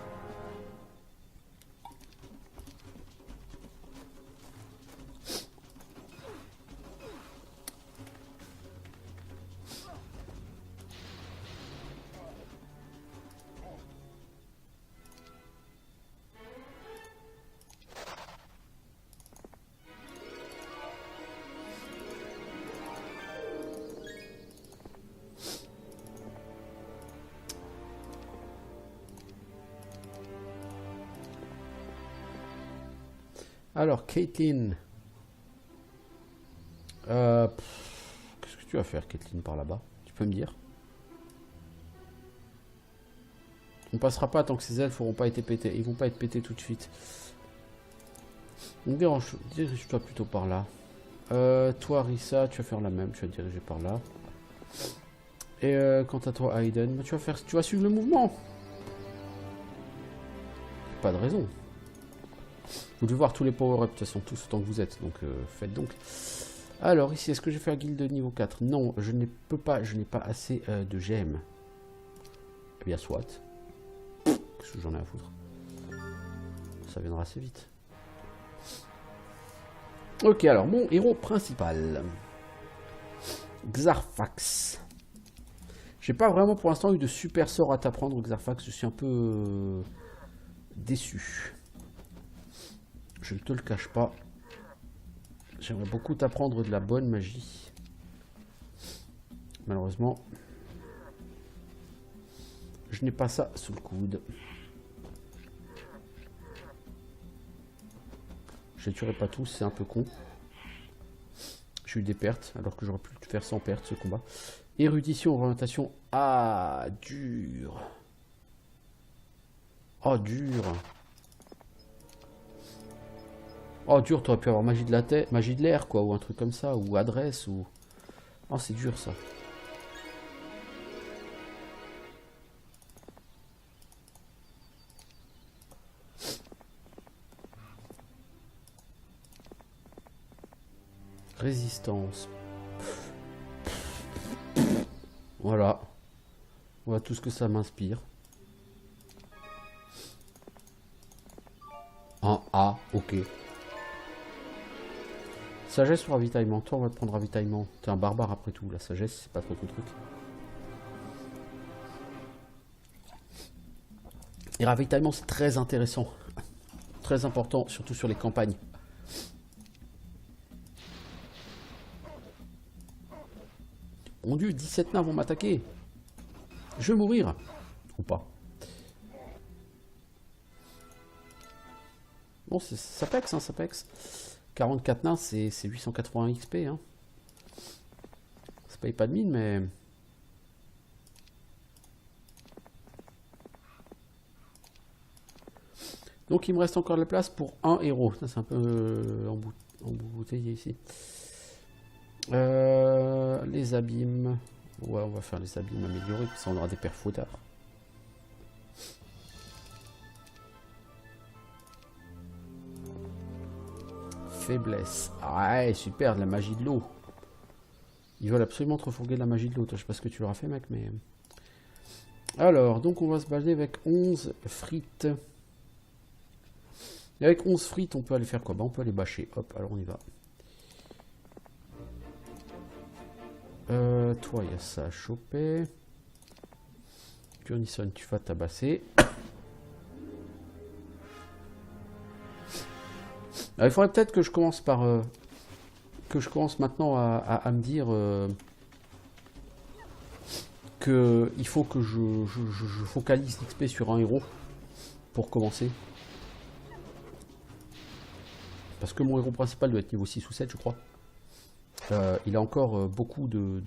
Alors, Caitlin. Qu'est-ce que tu vas faire, Caitlin, par là-bas? Tu peux me dire? On passera pas tant que ces elfes n'auront pas été pétés. Ils vont pas être pétés tout de suite. Donc, dirige-toi plutôt par là. Toi, Rissa, tu vas faire la même. Tu vas te diriger par là. Et quant à toi, Aiden, tu vas suivre le mouvement. Pas de raison. Vous devez voir tous les power-ups, de toute façon, tous autant que vous êtes, donc faites donc. Alors, ici, est-ce que je vais faire guilde niveau 4? Non, je ne peux pas, je n'ai pas assez de gemmes. Eh bien, soit. Qu'est-ce que j'en ai à foutre? Ça viendra assez vite. Ok, alors, mon héros principal. Xarfax. J'ai pas vraiment, pour l'instant, eu de super sort à t'apprendre, Xarfax. Je suis un peu déçu. Je ne te le cache pas. J'aimerais beaucoup t'apprendre de la bonne magie. Malheureusement, je n'ai pas ça sous le coude. Je les tuerai pas tous, c'est un peu con. J'ai eu des pertes, alors que j'aurais pu faire sans perte ce combat. Érudition, orientation. Ah, dur. Oh, dur. Oh, dur, t'aurais pu avoir magie de la tête, magie de l'air, quoi, ou un truc comme ça, ou adresse, ou... Oh, c'est dur, ça. Résistance. Voilà. Voilà tout ce que ça m'inspire. Un A, ok. Sagesse ou ravitaillement? Toi, on va te prendre ravitaillement. T'es un barbare après tout. La sagesse, c'est pas trop ton truc. Et ravitaillement, c'est très intéressant. Très important, surtout sur les campagnes. Mon dieu, 17 nains vont m'attaquer. Je vais mourir. Ou pas. Bon, ça pexe, hein, ça pexe. 44 nains, c'est 880 XP. Hein. Ça paye pas de mine, mais... Donc il me reste encore de la place pour un héros. C'est un peu embouteillé ici. Les abîmes. Ouais, on va faire les abîmes améliorés, puis ça on aura des perfs faudards. Faiblesse. Ah ouais, super, de la magie de l'eau. Ils veulent absolument te refourguer de la magie de l'eau. Je sais pas ce que tu leur as fait, mec, mais... Alors, donc on va se baser avec 11 frites. Et avec 11 frites, on peut aller faire quoi? Bah, on peut aller bâcher. Hop, alors on y va. Toi, il y a ça à choper. Gurnison, tu vas tabasser. Alors, il faudrait peut-être que je commence par... que je commence maintenant à me dire... que il faut que je focalise l'XP sur un héros. Pour commencer. Parce que mon héros principal doit être niveau 6 ou 7, je crois. Il a encore beaucoup de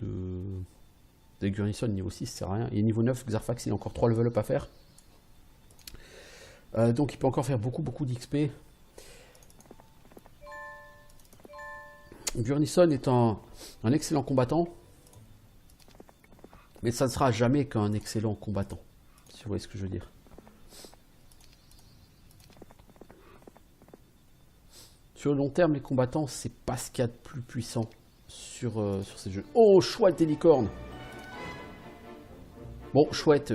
Gurnison niveau 6, c'est rien. Et niveau 9, Xarfax, il a encore 3 level up à faire. Donc il peut encore faire beaucoup d'XP. Gurnison est un excellent combattant. Mais ça ne sera jamais qu'un excellent combattant. Si vous voyez ce que je veux dire. Sur le long terme, les combattants, c'est pas ce qu'il y a de plus puissant sur ces jeux. Oh, chouette des licornes. Bon, chouette,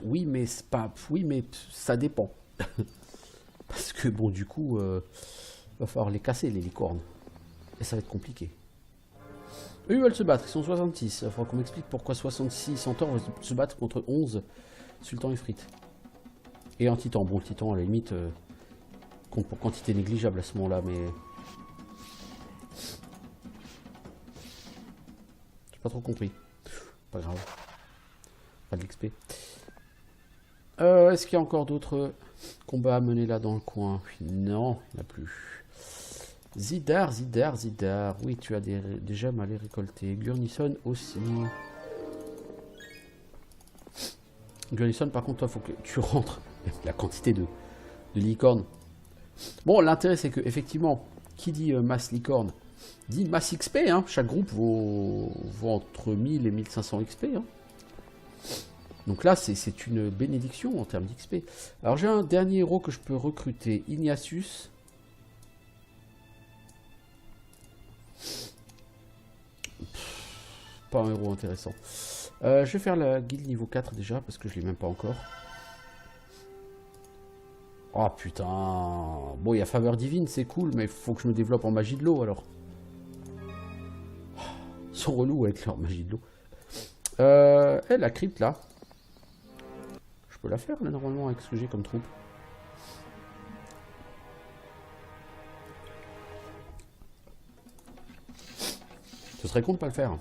oui, mais c'est pas... Oui, mais ça dépend. Parce que, bon, du coup, va falloir les casser, les licornes. Et ça va être compliqué. Eux, ils veulent se battre, ils sont 66. Il faudra qu'on m'explique pourquoi 66 centaures veulent se battre contre 11 sultans frites. Et un titan. Bon, le titan, à la limite... compte pour quantité négligeable à ce moment-là, mais... J'ai pas trop compris. Pas grave. Pas de l'XP. Est-ce qu'il y a encore d'autres combats à mener là dans le coin? Non, il n'y en a plus. Zidar. Oui, tu as des gemmes à les récolter. Gurnison aussi. Gurnison, par contre, toi, il faut que tu rentres. La quantité de licornes. Bon, l'intérêt, c'est que effectivement, qui dit masse licorne, dit masse XP. Hein. Chaque groupe vaut entre 1000 et 1500 XP. Hein. Donc là, c'est une bénédiction en termes d'XP. Alors, j'ai un dernier héros que je peux recruter. Ignatius. Pas un héros intéressant. Je vais faire la guilde niveau 4 déjà, parce que je ne l'ai même pas encore. Oh putain. Bon, il y a faveur divine, c'est cool, mais il faut que je me développe en magie de l'eau alors. Ils sont relous avec leur magie de l'eau. La crypte là. Je peux la faire là normalement avec ce que j'ai comme troupe. Ce serait con de pas le faire.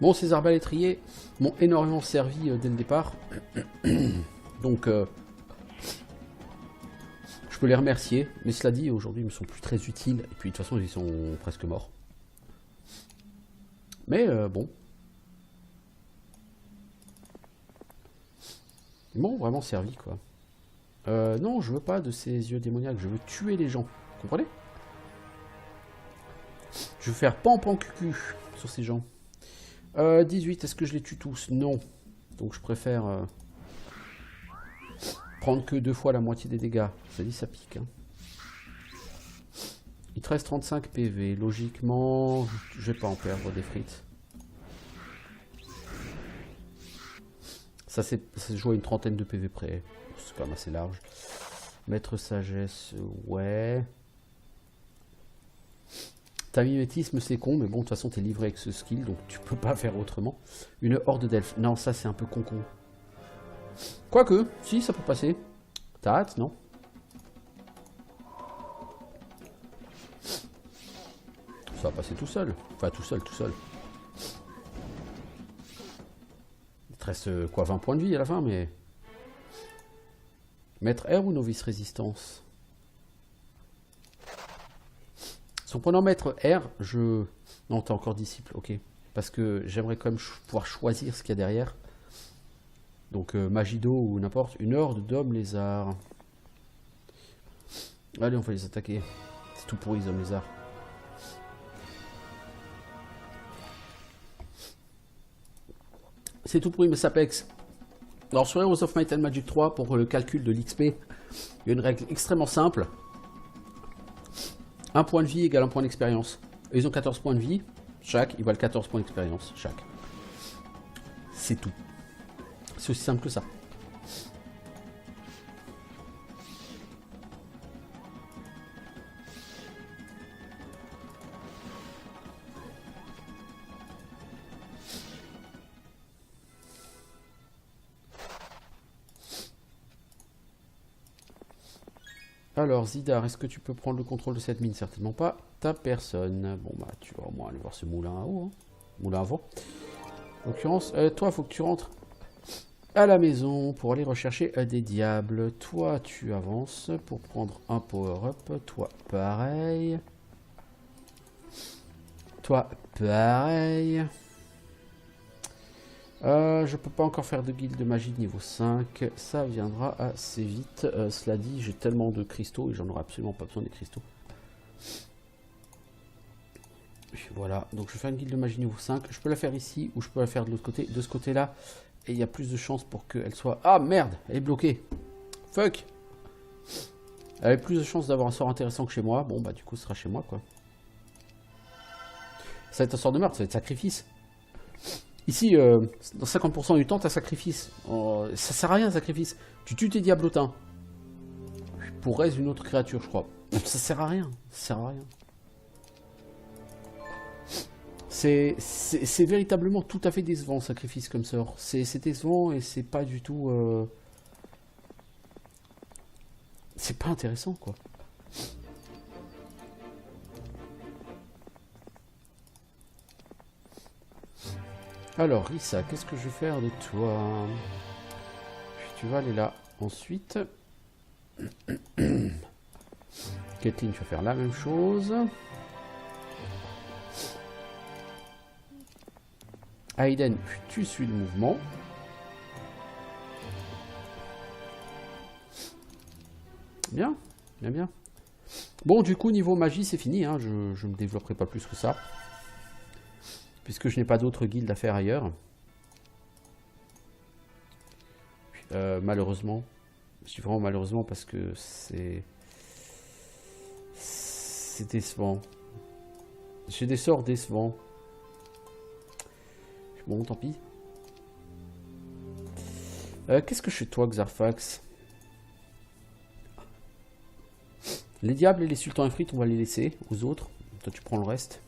Bon, ces arbalétriers m'ont énormément servi dès le départ. Donc, je peux les remercier. Mais cela dit, aujourd'hui, ils me sont plus très utiles. Et puis, de toute façon, ils sont presque morts. Mais bon. Ils m'ont vraiment servi, quoi. Non, je veux pas de ces yeux démoniaques. Je veux tuer les gens. Vous comprenez? Je veux faire pan cucu sur ces gens. 18, est-ce que je les tue tous? Non. Donc je préfère prendre que 2 fois la moitié des dégâts. Ça dit, ça pique. Hein. Il te reste 35 PV. Logiquement, je vais pas en perdre des frites. Ça se joue à une trentaine de PV près. C'est quand même assez large. Maître sagesse, ouais. Ta mimétisme, c'est con, mais bon, de toute façon, t'es livré avec ce skill, donc tu peux pas faire autrement. Une horde d'elfes. Non, ça, c'est un peu con-con. Quoique, si, ça peut passer. T'as hâte, non? Ça va passer tout seul. Enfin, tout seul, tout seul. Il te reste, quoi, 20 points de vie à la fin, mais... Maître R ou novice résistance? En prenant maître R, je... Non, t'es encore disciple, ok. Parce que j'aimerais quand même pouvoir choisir ce qu'il y a derrière. Donc, magie d'eau ou n'importe. Une horde d'hommes lézards. Allez, on va les attaquer. C'est tout pourri, les hommes lézards. C'est tout pourri, mais ça pexe. Alors, sur Heroes of Might and Magic 3, pour le calcul de l'XP, il y a une règle extrêmement simple. Un point de vie égale un point d'expérience. Ils ont 14 points de vie, chaque, ils valent 14 points d'expérience, chaque. C'est tout. C'est aussi simple que ça. Alors, Zidar, est-ce que tu peux prendre le contrôle de cette mine? Certainement pas. Ta personne. Bon, bah, tu vas au moins aller voir ce moulin à eau. Hein. Moulin à vent. En l'occurrence, toi, il faut que tu rentres à la maison pour aller rechercher des diables. Toi, tu avances pour prendre un power-up. Toi, pareil. Toi, pareil. Je peux pas encore faire de guilde de magie niveau 5. Ça viendra assez vite. Cela dit, j'ai tellement de cristaux et j'en aurai absolument pas besoin des cristaux. Voilà, donc je vais faire une guilde de magie niveau 5. Je peux la faire ici ou je peux la faire de l'autre côté. De ce côté-là, et il y a plus de chances pour qu'elle soit... Ah merde, elle est bloquée. Fuck. Elle avait plus de chances d'avoir un sort intéressant que chez moi. Bon, bah du coup, ce sera chez moi, quoi. Ça va être un sort de meurtre, ça va être sacrifice. Ici, dans 50% du temps, t'as sacrifice. Ça sert à rien, sacrifice. Tu tues tes diablotins. Pour raise une autre créature, je crois. Ça sert à rien. Ça sert à rien. C'est véritablement tout à fait décevant, sacrifice comme sort. C'est décevant et c'est pas du tout... C'est pas intéressant, quoi. Alors, Rissa, qu'est-ce que je vais faire de toi? Tu vas aller là. Ensuite, Caitlyn, tu vas faire la même chose. Aiden, tu suis le mouvement. Bien, bien, bien. Bon, du coup, niveau magie, c'est fini. Hein. Je ne me développerai pas plus que ça. Puisque je n'ai pas d'autres guildes à faire ailleurs. Malheureusement. Je dis vraiment malheureusement parce que c'est décevant. J'ai des sorts décevants. Bon, tant pis. Qu'est-ce que je fais toi, Xarfax? Les diables et les sultans effrites, on va les laisser aux autres. Toi, tu prends le reste.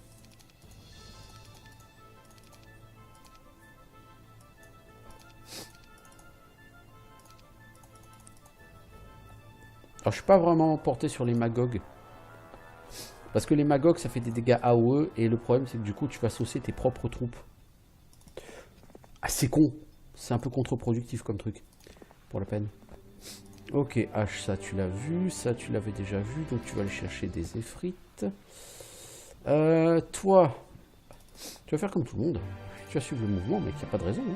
Alors, je suis pas vraiment porté sur les Magog. Parce que les Magog, ça fait des dégâts AOE. Et le problème, c'est que du coup, tu vas saucer tes propres troupes. Ah, c'est con. C'est un peu contre-productif comme truc. Pour la peine. Ok, H, ça tu l'as vu. Ça, tu l'avais déjà vu. Donc, tu vas aller chercher des effrites. Toi, Tu vas faire comme tout le monde. Tu vas suivre le mouvement, mais il n'y a pas de raison. Hein.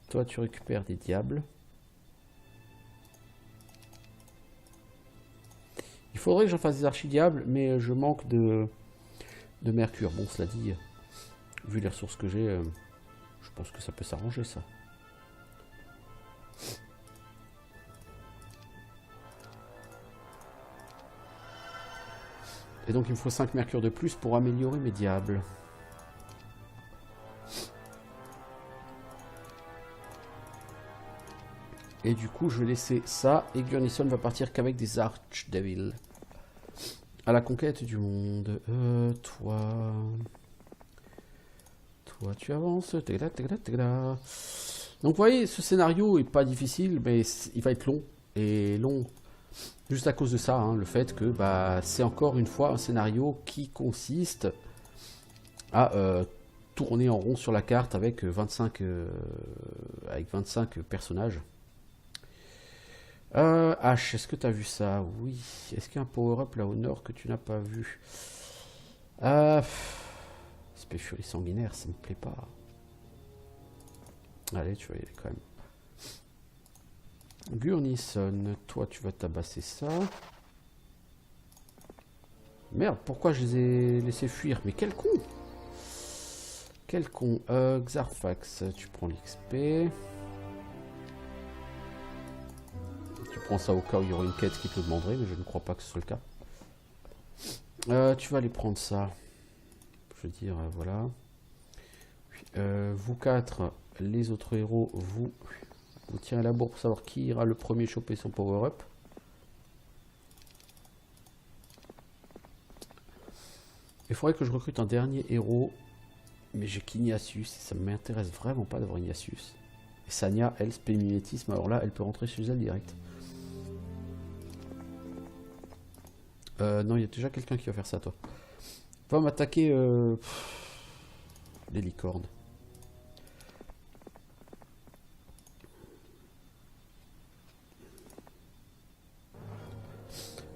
Toi, tu récupères des diables. Il faudrait que j'en fasse des archidiables, mais je manque de mercure. Bon, cela dit, vu les ressources que j'ai, je pense que ça peut s'arranger, ça. Et donc, il me faut 5 mercure de plus pour améliorer mes diables. Et du coup, je vais laisser ça. Et Gurnison va partir qu'avec des Archdevil. À la conquête du monde. Toi, tu avances. Donc, vous voyez, ce scénario est pas difficile, mais il va être long. Et long, juste à cause de ça, hein, le fait que bah, c'est encore une fois un scénario qui consiste à tourner en rond sur la carte avec 25 personnages. H, est-ce que tu as vu ça? Oui. Est-ce qu'il y a un power-up là au nord que tu n'as pas vu? Spé Furie sanguinaire, ça me plaît pas. Allez, tu vas y aller quand même. Gurnison, toi tu vas tabasser ça. Merde, pourquoi je les ai laissés fuir? Mais quel con! Quel con. Xarfax, tu prends l'XP. Tu prends ça au cas où il y aurait une quête qui te le demanderait, mais je ne crois pas que ce soit le cas. Tu vas aller prendre ça. Je veux dire, voilà. Vous quatre, les autres héros, vous tirez à la bourre pour savoir qui ira le premier choper son power-up. Il faudrait que je recrute un dernier héros, mais j'ai qu'Ignatius, et ça ne m'intéresse vraiment pas d'avoir Ignatius. Et Sania, elle, spémimétisme, alors là, elle peut rentrer chez elle direct. Non, il y a déjà quelqu'un qui va faire ça, toi. Va m'attaquer les licornes.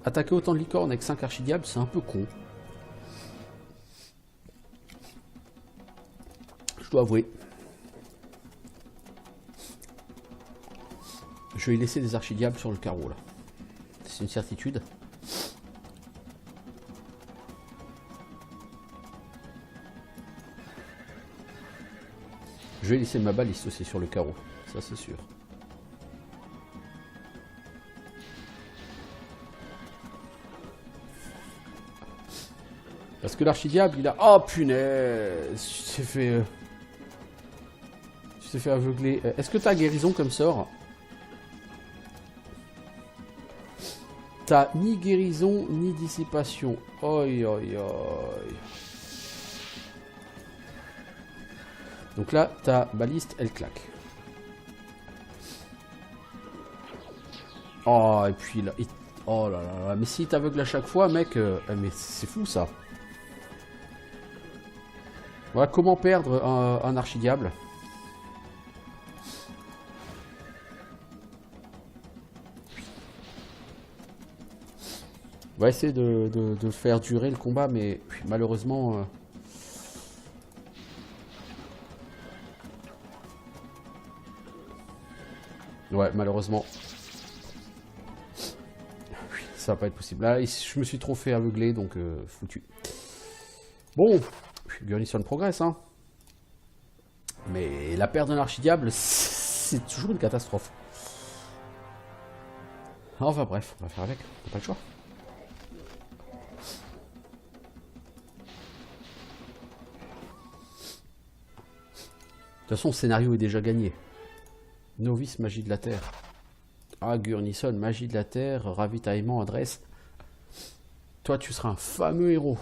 Attaquer autant de licornes avec 5 archidiables, c'est un peu con. Je dois avouer. Je vais laisser des archidiables sur le carreau, là. C'est une certitude. Je vais laisser ma baliste aussi sur le carreau, ça c'est sûr. Parce que l'archidiable, il a... Oh punaise! Tu t'es fait aveugler. Est-ce que t'as guérison comme sort? T'as ni guérison, ni dissipation. Oi, oi, oi. Donc là, ta baliste, elle claque. Oh, et puis là... Oh là là là, mais si t'aveugle à chaque fois, mec... mais c'est fou, ça. Voilà, comment perdre un archidiable. On va essayer de faire durer le combat, mais malheureusement... Ouais, malheureusement. Ça va pas être possible. Là, je me suis trop fait aveugler, donc foutu. Bon, Gurnison progresse, hein. Mais la perte d'un archidiable, c'est toujours une catastrophe. Enfin bref, on va faire avec, on n'a pas le choix. De toute façon, le scénario est déjà gagné. Novice, magie de la terre. Ah, Gurnison, magie de la terre, ravitaillement, adresse. Toi, tu seras un fameux héros.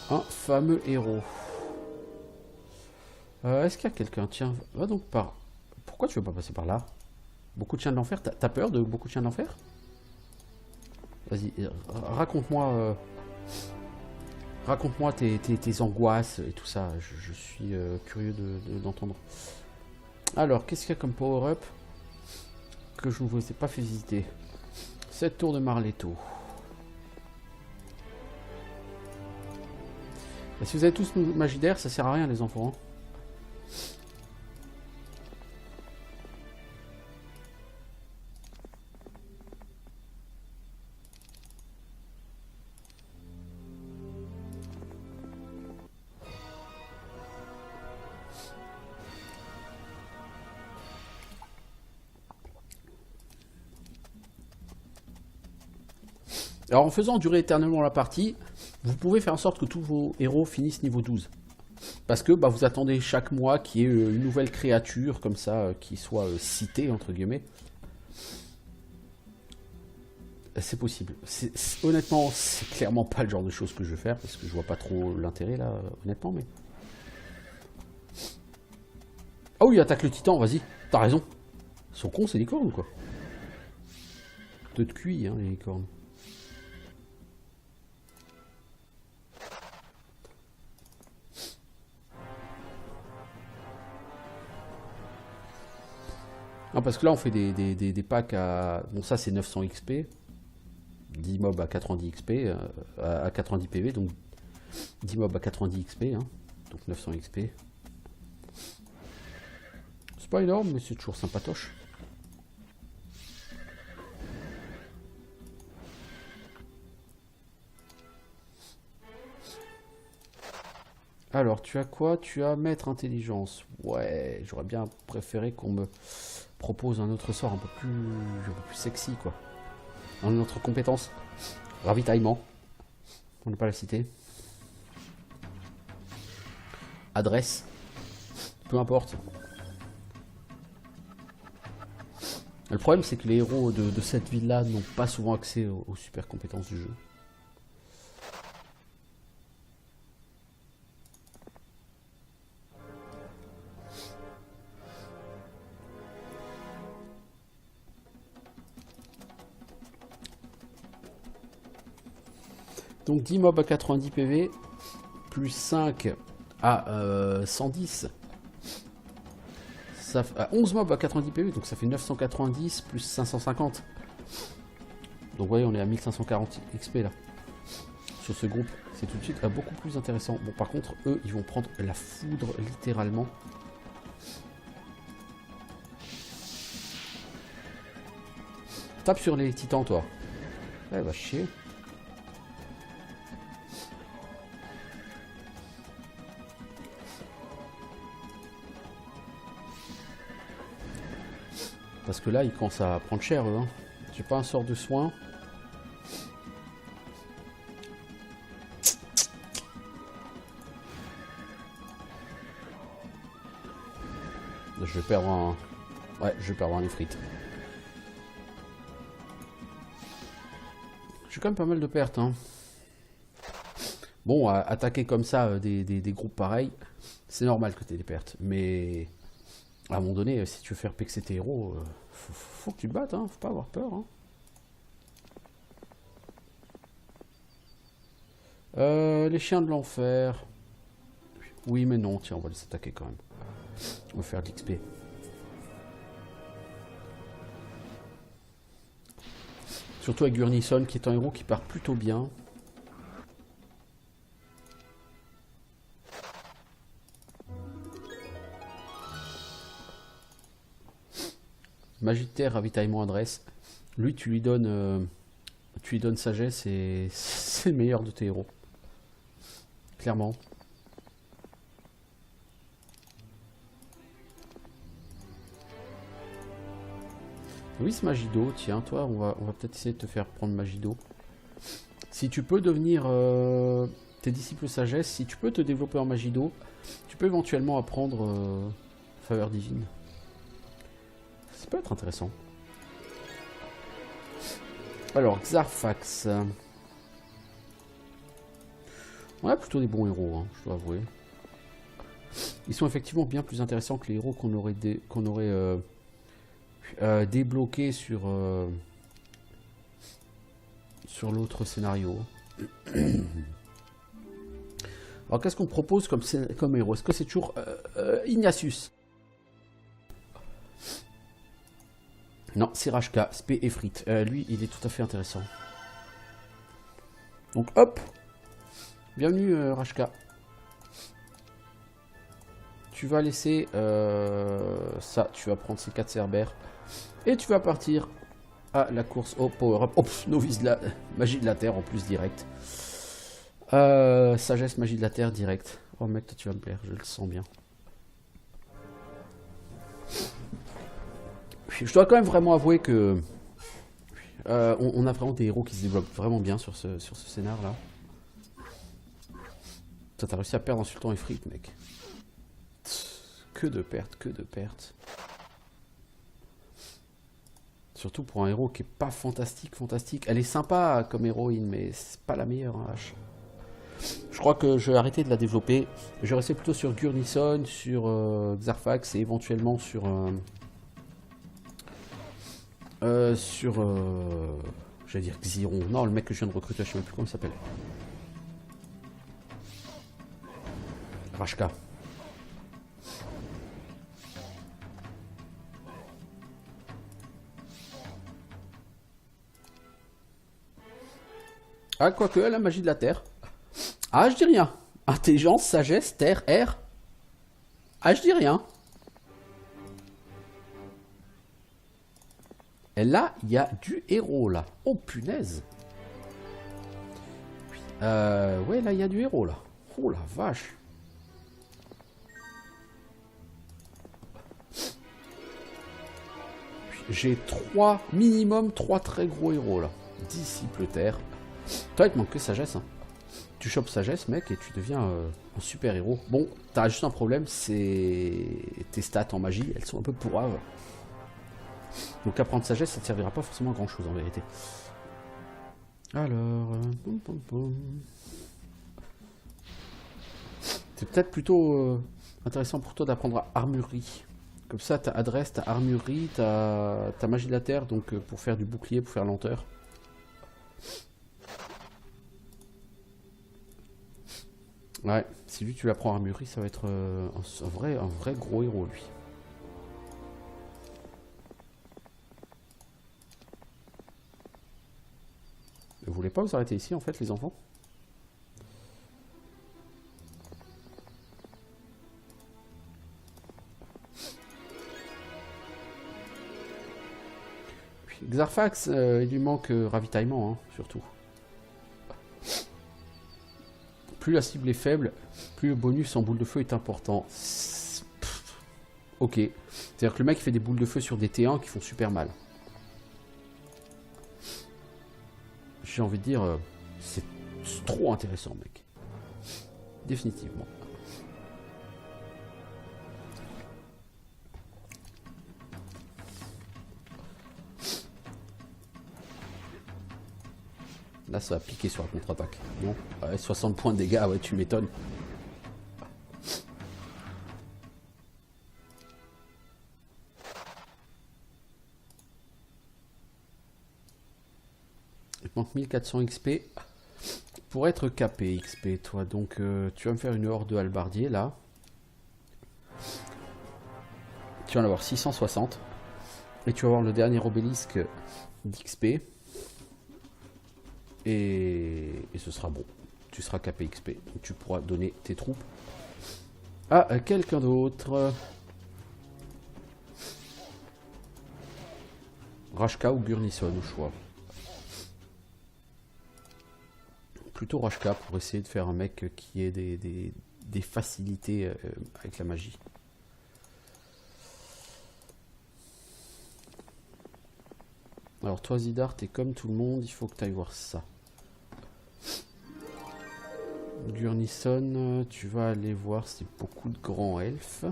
Un fameux héros. Est-ce qu'il y a quelqu'un? Tiens, va donc par... Pourquoi tu veux pas passer par là? Beaucoup de chiens de l'enfer? T'as peur de beaucoup de chiens de l'enfer? Vas-y, raconte-moi... Raconte-moi tes angoisses et tout ça. Je suis curieux d'entendre. Alors, qu'est-ce qu'il y a comme power-up que je ne vous ai pas fait visiter? 7 tours de Marletto. Et si vous avez tous magie d'air, ça sert à rien les enfants. Alors en faisant durer éternellement la partie, vous pouvez faire en sorte que tous vos héros finissent niveau 12. Parce que bah, vous attendez chaque mois qu'il y ait une nouvelle créature comme ça qui soit citée entre guillemets. C'est possible. Honnêtement, c'est clairement pas le genre de choses que je vais faire parce que je vois pas trop l'intérêt là, honnêtement. Mais ah oui, attaque le titan, vas-y. T'as raison. Ils sont cons, c'est des licornes ou quoi? Peu de cuit, hein, les licornes. Non, parce que là, on fait des packs à... Bon, ça, c'est 900 XP. 10 mobs à 90 XP, à 90 PV, donc 10 mobs à 90 XP, hein, donc 900 XP. C'est pas énorme, mais c'est toujours sympatoche. Alors, tu as quoi? Tu as maître intelligence. Ouais, j'aurais bien préféré qu'on me propose un autre sort un peu plus sexy, quoi. Une autre compétence. Ravitaillement. On ne pas la citer. Adresse. Peu importe. Le problème, c'est que les héros de cette ville-là n'ont pas souvent accès aux super compétences du jeu. Donc 10 mobs à 90 PV, plus 5 à 110. Ça fait 11 mobs à 90 PV, donc ça fait 990 plus 550. Donc vous voyez, on est à 1540 XP là. Sur ce groupe, c'est tout de suite beaucoup plus intéressant. Bon, par contre, eux, ils vont prendre la foudre littéralement. Tape sur les titans, toi. Ouais, va chier. Parce que là, ils commencent à prendre cher, eux. Hein. J'ai pas un sort de soin. Je vais perdre un... Ouais, je vais perdre un les frites. J'ai quand même pas mal de pertes. Hein. Bon, attaquer comme ça des groupes pareils, c'est normal que tu aies des pertes. Mais à un moment donné, si tu veux faire pexer tes héros, faut que tu te battes. Hein. Faut pas avoir peur. Hein. Les chiens de l'enfer. Oui, mais non. Tiens, on va les attaquer quand même. On va faire de l'XP. Surtout avec Gurnison, qui est un héros qui part plutôt bien. Magie de terre, ravitaillement, adresse. Lui, tu lui donnes sagesse et c'est le meilleur de tes héros. Clairement. Oui, c'est magie d'eau. Tiens, toi, on va peut-être essayer de te faire prendre magie d'eau. Si tu peux devenir tes disciples sagesse, si tu peux te développer en magie d'eau, tu peux éventuellement apprendre faveur divine. Ça peut être intéressant. Alors, Xarfax. On a plutôt des bons héros, hein, je dois avouer. Ils sont effectivement bien plus intéressants que les héros qu'on aurait, débloqués sur l'autre scénario. Alors, qu'est-ce qu'on propose comme héros? Est-ce que c'est toujours Ignatius? Non, c'est Rashka, spé et frites. Lui, il est tout à fait intéressant. Donc hop, bienvenue Rashka. Tu vas laisser ça, tu vas prendre ces 4 cerbères. Et tu vas partir à la course au power-up. Oh, novice de la magie de la terre en plus direct. Sagesse, magie de la terre direct. Oh mec, toi tu vas me plaire, je le sens bien. Je dois quand même vraiment avouer que on a vraiment des héros qui se développent vraiment bien sur ce scénar là. Toi t'as réussi à perdre insultant et frites mec. Que de pertes, que de pertes. Surtout pour un héros qui est pas fantastique. Elle est sympa comme héroïne, mais c'est pas la meilleure hein, H. Je crois que je vais arrêter de la développer. Je vais rester plutôt sur Gurnison, sur Xarfax et éventuellement sur j'allais dire Xiron. Non, le mec que je viens de recruter, je sais même plus comment il s'appelle. Rashka. Ah, quoique, la magie de la terre. Ah, je dis rien. Intelligence, sagesse, terre, air. Ah, je dis rien. Et là, il y a du héros, là. Oh, punaise. Ouais, là, il y a du héros, là. Oh, la vache. J'ai minimum 3 très gros héros, là. Disciple terre. Toi, il te manque que sagesse, hein. Tu chopes sagesse, mec, et tu deviens un super héros. Bon, t'as juste un problème, c'est tes stats en magie, elles sont un peu pourraves. Donc apprendre sagesse, ça ne servira pas forcément à grand chose en vérité. Alors, c'est peut-être plutôt intéressant pour toi d'apprendre armurerie. Comme ça, t'as adresse, t'as armurerie, t'as magie de la terre, donc pour faire du bouclier, pour faire lenteur. Ouais, si lui tu l'apprends armurerie, ça va être un vrai gros héros lui. Vous voulez pas vous arrêter ici en fait les enfants? Xarfax, il lui manque ravitaillement, hein, surtout. Plus la cible est faible, plus le bonus en boule de feu est important. Ok. C'est-à-dire que le mec fait des boules de feu sur des T1 qui font super mal. J'ai envie de dire, c'est trop intéressant, mec. Définitivement. Là, ça va piquer sur la contre-attaque. Non, ouais, 60 points de dégâts, ouais, tu m'étonnes. Il manque 1400 XP. Pour être capé XP, toi, donc tu vas me faire une horde de halbardiers, là. Tu vas en avoir 660. Et tu vas avoir le dernier obélisque d'XP. Et ce sera bon. Tu seras capé XP. Tu pourras donner tes troupes à quelqu'un d'autre. Rashka ou Gurnison au choix. Plutôt Rashka pour essayer de faire un mec qui ait des facilités avec la magie. Alors toi Zidar, t'es comme tout le monde, il faut que tu ailles voir ça. Gurnison, tu vas aller voir, c'est beaucoup de grands elfes.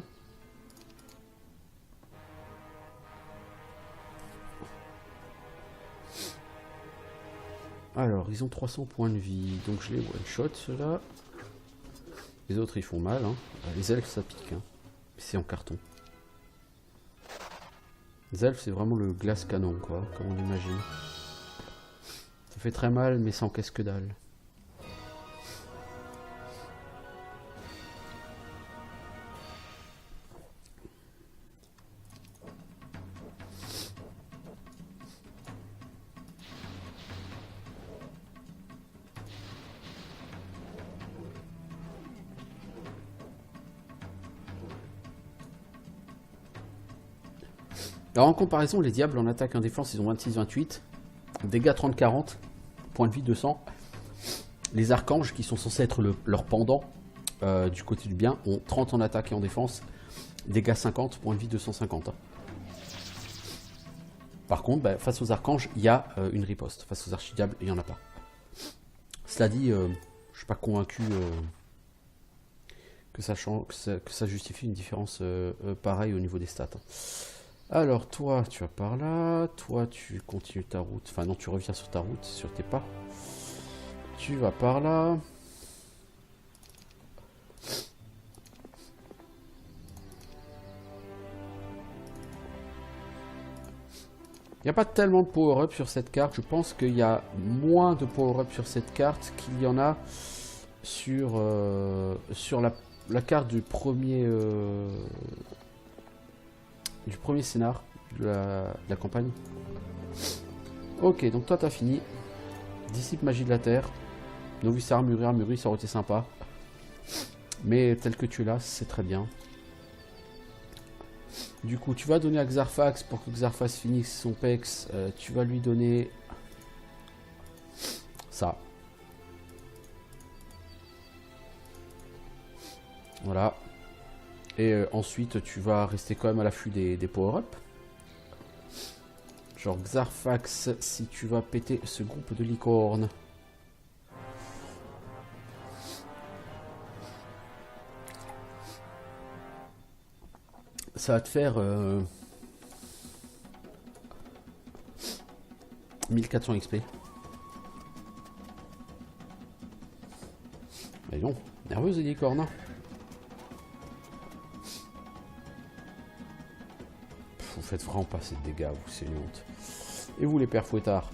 Alors, ils ont 300 points de vie, donc je les one-shot, ceux-là. Les autres, ils font mal, hein. Les elfes, ça pique, hein. C'est en carton. Les elfes, c'est vraiment le glace canon, quoi, comme on imagine. Ça fait très mal, mais sans qu'est-ce que dalle. Alors en comparaison, les diables en attaque et en défense, ils ont 26-28. Dégâts 30-40. Point de vie 200. Les archanges, qui sont censés être leur pendant du côté du bien, ont 30 en attaque et en défense. Dégâts 50, point de vie 250. Par contre, bah, face aux archanges, il y a une riposte. Face aux archidiables, il n'y en a pas. Cela dit, je ne suis pas convaincu que ça justifie une différence pareille au niveau des stats. Alors, toi, tu vas par là. Toi, tu continues ta route. Enfin, non, tu reviens sur ta route, sur tes pas. Tu vas par là. Il n'y a pas tellement de power-up sur cette carte. Je pense qu'il y a moins de power-up sur cette carte qu'il y en a sur la carte du premier scénar de la campagne. Ok, donc toi t'as fini. Dissipe magie de la terre. Novice armuri, ça aurait été sympa. Mais tel que tu es là, c'est très bien. Du coup, tu vas donner à Xarfax pour que Xarfax finisse son pex. Tu vas lui donner ça. Voilà. Et ensuite, tu vas rester quand même à l'affût des power-up. Genre Xarfax, si tu vas péter ce groupe de licornes. Ça va te faire 1400 XP. Mais non, nerveuse les licornes. Vous faites vraiment pas assez de dégâts, vous, c'est une honte. Et vous, les pères fouettards,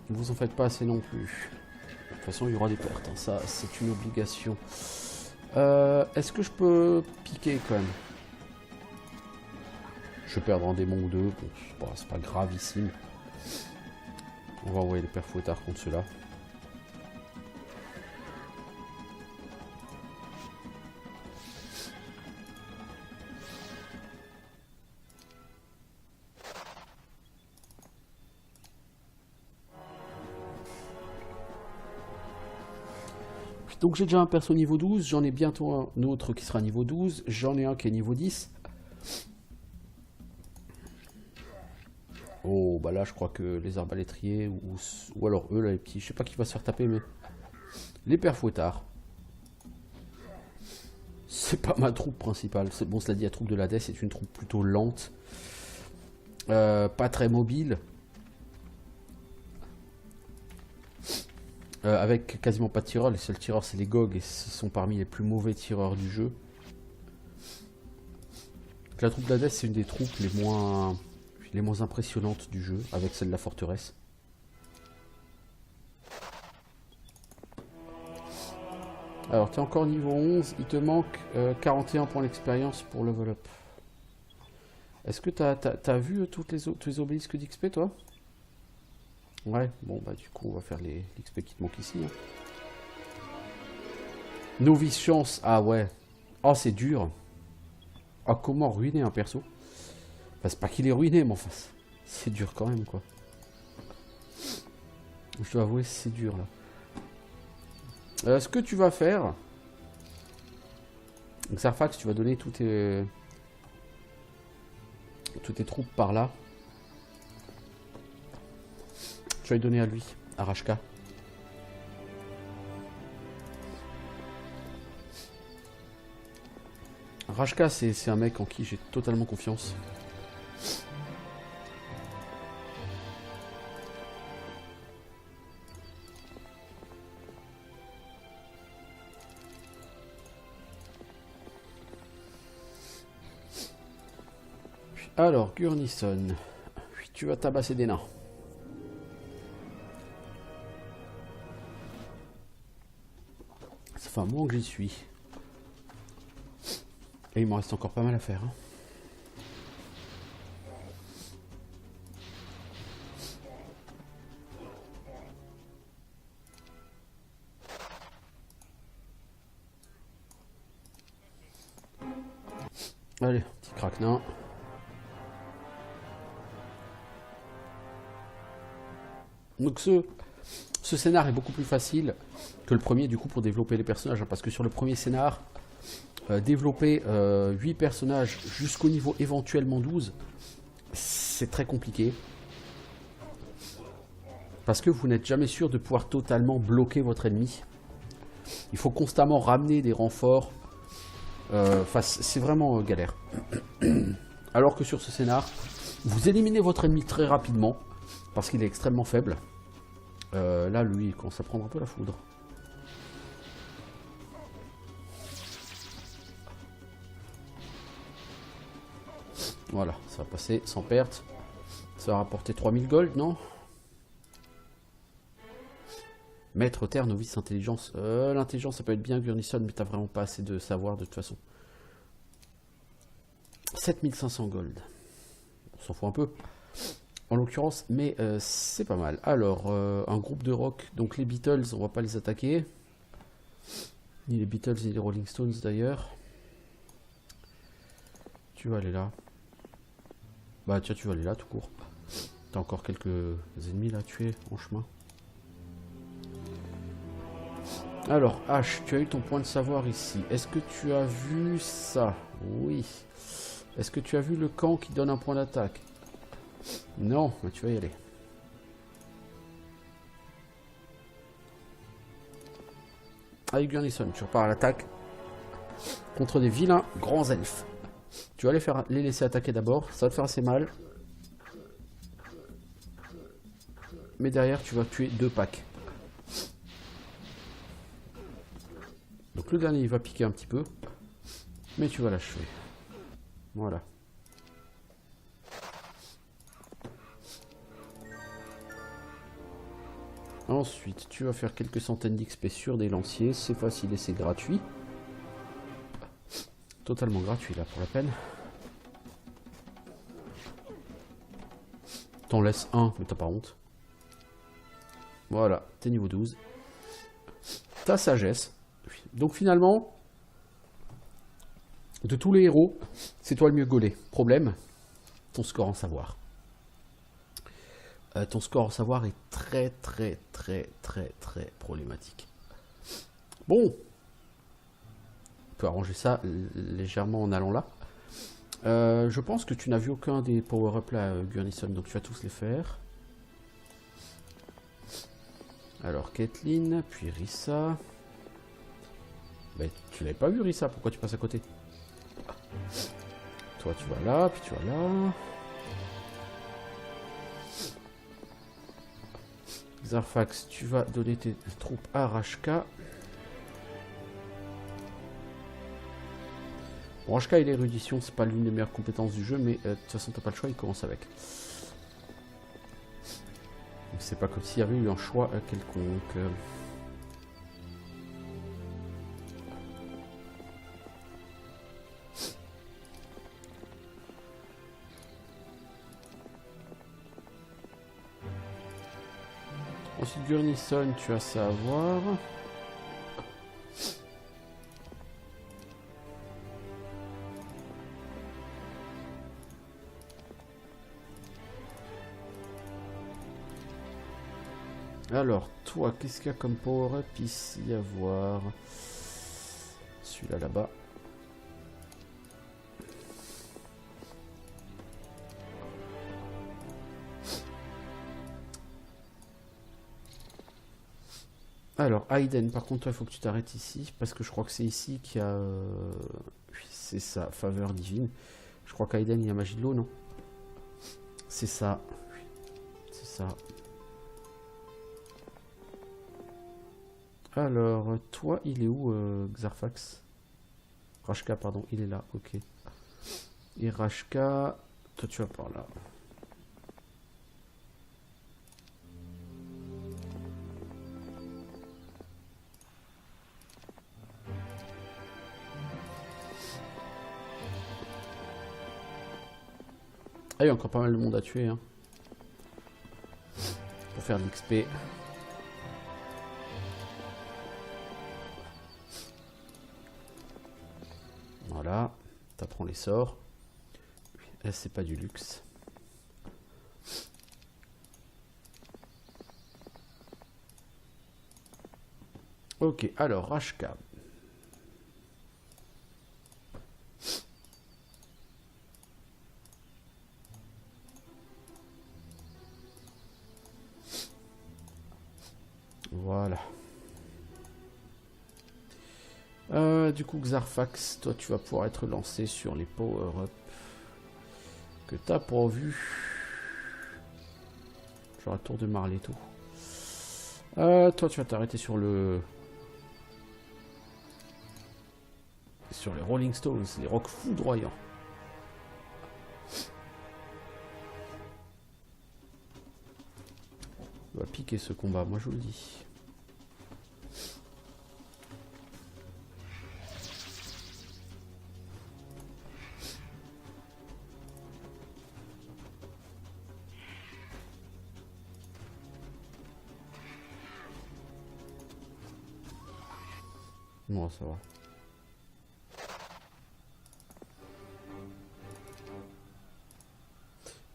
ne vous en faites pas assez non plus. De toute façon, il y aura des pertes, hein. Ça, c'est une obligation. Est-ce que je peux piquer quand même? Je vais perdre un démon ou deux, bon, c'est pas gravissime. On va envoyer les pères fouettards contre ceux-là. Donc j'ai déjà un perso niveau 12, j'en ai bientôt un autre qui sera niveau 12, j'en ai un qui est niveau 10. Oh bah là je crois que les arbalétriers ou alors eux là les petits, je sais pas qui va se faire taper mais les pères fouettards. C'est pas ma troupe principale. Bon, cela dit, la troupe de l'Hadès c'est une troupe plutôt lente, pas très mobile, avec quasiment pas de tireurs. Les seuls tireurs c'est les GOG et ce sont parmi les plus mauvais tireurs du jeu. Donc, la troupe de l'Hadès c'est une des troupes les moins impressionnantes du jeu, avec celle de la forteresse. Alors, tu es encore niveau 11, il te manque 41 points d'expérience pour level up. Est-ce que tu as vu tous les obélisques d'XP, toi? Ouais, bon, bah du coup, on va faire l'XP qui te manque ici. Hein. Novice chance, ah ouais. Oh, c'est dur. Ah, comment ruiner un perso? Enfin, c'est pas qu'il est ruiné, mais enfin, c'est dur quand même, quoi. Je dois avouer, c'est dur, là. Ce que tu vas faire... Xarfax, tu vas donner toutes tes troupes par là. Tu vas les donner à lui, à Rashka. Rashka, c'est un mec en qui j'ai totalement confiance. Alors, Gurnison, tu vas tabasser des nains. Ça fait un moment que j'y suis. Et il m'en reste encore pas mal à faire. Hein. Allez, petit craquenin. Donc ce scénar est beaucoup plus facile que le premier du coup pour développer les personnages, hein, parce que sur le premier scénar, développer 8 personnages jusqu'au niveau éventuellement 12, c'est très compliqué. Parce que vous n'êtes jamais sûr de pouvoir totalement bloquer votre ennemi. Il faut constamment ramener des renforts. C'est vraiment galère. Alors que sur ce scénar, vous éliminez votre ennemi très rapidement, parce qu'il est extrêmement faible. Là, lui, il commence à prendre un peu la foudre. Voilà, ça va passer sans perte. Ça va rapporter 3000 gold, non? Maître terre, novice intelligence. L'intelligence, ça peut être bien, Gurnison, mais t'as vraiment pas assez de savoir de toute façon. 7500 gold. On s'en fout un peu, en l'occurrence, mais c'est pas mal. Alors, un groupe de rock, donc les Beatles, on va pas les attaquer. Ni les Beatles, ni les Rolling Stones d'ailleurs. Tu vas aller là. Bah tiens, tu vas aller là tout court. T'as encore quelques ennemis là à tuer en chemin. Alors, H, tu as eu ton point de savoir ici. Est-ce que tu as vu ça? Oui. Est-ce que tu as vu le camp qui donne un point d'attaque? Non, mais tu vas y aller. Avec Gurnison, tu repars à l'attaque contre des vilains grands elfes. Tu vas les laisser attaquer d'abord, ça va te faire assez mal. Mais derrière, tu vas tuer 2 packs. Donc le dernier, il va piquer un petit peu. Mais tu vas l'achever. Voilà. Ensuite, tu vas faire quelques centaines d'XP sur des lanciers. C'est facile et c'est gratuit. Totalement gratuit là pour la peine. T'en laisses un, mais t'as pas honte. Voilà, t'es niveau 12. Ta sagesse. Donc finalement, de tous les héros, c'est toi le mieux gaulé. Problème, ton score en savoir. Ton score en savoir est très problématique. Bon, on peut arranger ça légèrement en allant là. Je pense que tu n'as vu aucun des power-up là, Gurnison, donc tu vas tous les faire. Alors Caitlyn, puis Rissa. Ben, tu l'avais pas vu Rissa, pourquoi tu passes à côté? Toi tu vas là, puis tu vas là. Zarfax, tu vas donner tes troupes à Rashka. Bon, Rashka et l'érudition, c'est pas l'une des meilleures compétences du jeu, mais de toute façon t'as pas le choix, il commence avec. C'est pas comme s'il y avait eu un choix quelconque. Ensuite, Gurnison, tu as ça à voir. Alors, toi, qu'est-ce qu'il y a comme power-up ici à voir? Celui-là, là-bas. Alors, Aiden, par contre, toi, il faut que tu t'arrêtes ici, parce que je crois que c'est ici qu'il y a... Oui, c'est ça, faveur divine. Je crois qu'Aiden, il y a magie de l'eau, non? C'est ça. Oui, c'est ça. Alors, toi, il est où, Xarfax? Rashka, pardon, il est là, ok. Et Rashka, toi, tu vas par là. Ah, il y a encore pas mal de monde à tuer, hein. Pour faire de l'XP. Voilà, t'apprends les sorts. Là, c'est pas du luxe. Ok, alors Rashka. Voilà. Du coup, Xarfax, toi, tu vas pouvoir être lancé sur les power-up que t'as pourvu. Genre un tour de Marletto. Toi, tu vas t'arrêter sur le... Sur les Rolling Stones, les rocs foudroyants. On va piquer ce combat, moi je vous le dis. Bon, ça va.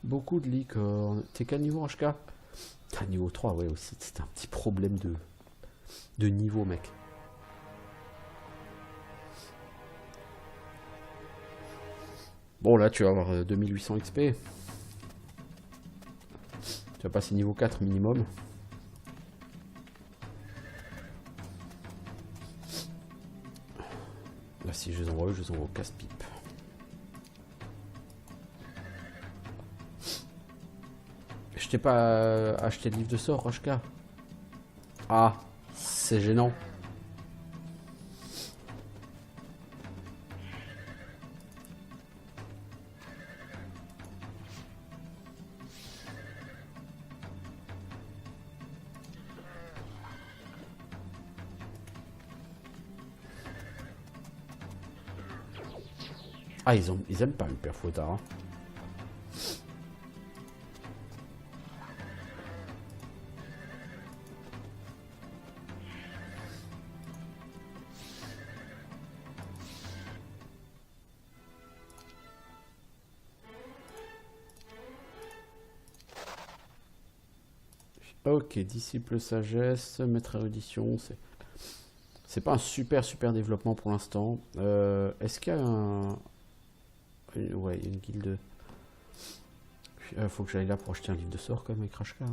Beaucoup de licornes. T'es qu'à niveau HK? T'as niveau 3, ouais aussi. C'était un petit problème de niveau, mec. Bon, là, tu vas avoir 2800 XP. Tu vas passer niveau 4 minimum. Là, si je les envoie, je les envoie au casse-pipe. Je t'ai pas acheté le livre de sort, Rochka. Ah, c'est gênant. Ah, ils aiment pas le père Fouettard. Hein. Ok, disciple sagesse, maître érudition, c'est pas un super développement pour l'instant. Est-ce qu'il y a ouais, une guilde. Faut que j'aille là pour acheter un livre de sort quand même avec Rashka. Hein.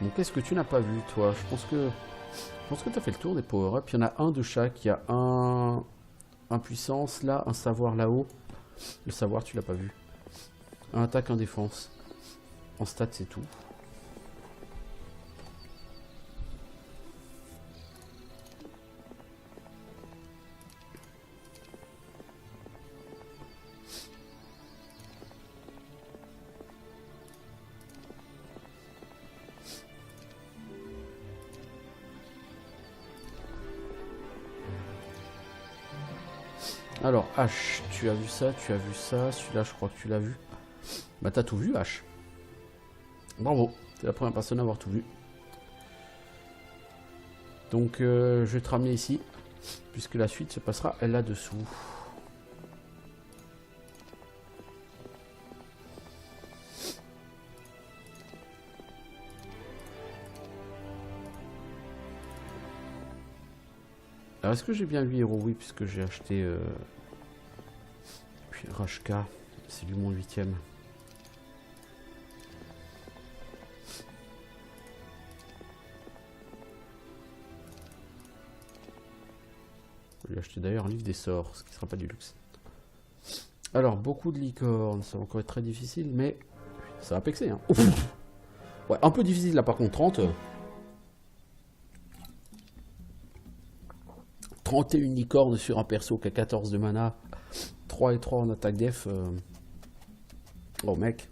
Bon, qu'est-ce que tu n'as pas vu, toi? Je pense que tu as fait le tour des power-up. Il y en a un de chaque. Il y a un puissance là, un savoir là-haut. Le savoir, tu l'as pas vu. Un attaque, un défense. En stats, c'est tout. Alors, H, tu as vu ça, tu as vu ça. Celui-là, je crois que tu l'as vu. Bah, t'as tout vu, H. Bravo, t'es la première personne à avoir tout vu. Donc, je vais te ramener ici, puisque la suite se passera là-dessous. Alors, est-ce que j'ai bien 8 héros? Oui, puisque j'ai acheté... Puis Rashka, c'est lui mon 8ème. Je vais lui acheter d'ailleurs un livre des sorts, ce qui ne sera pas du luxe. Alors, beaucoup de licornes, ça va encore être très difficile, mais ça va pexer. Hein. Ouais, un peu difficile là par contre, 30. 31 licornes sur un perso qui a 14 de mana, 3 et 3 en attaque def. Oh mec,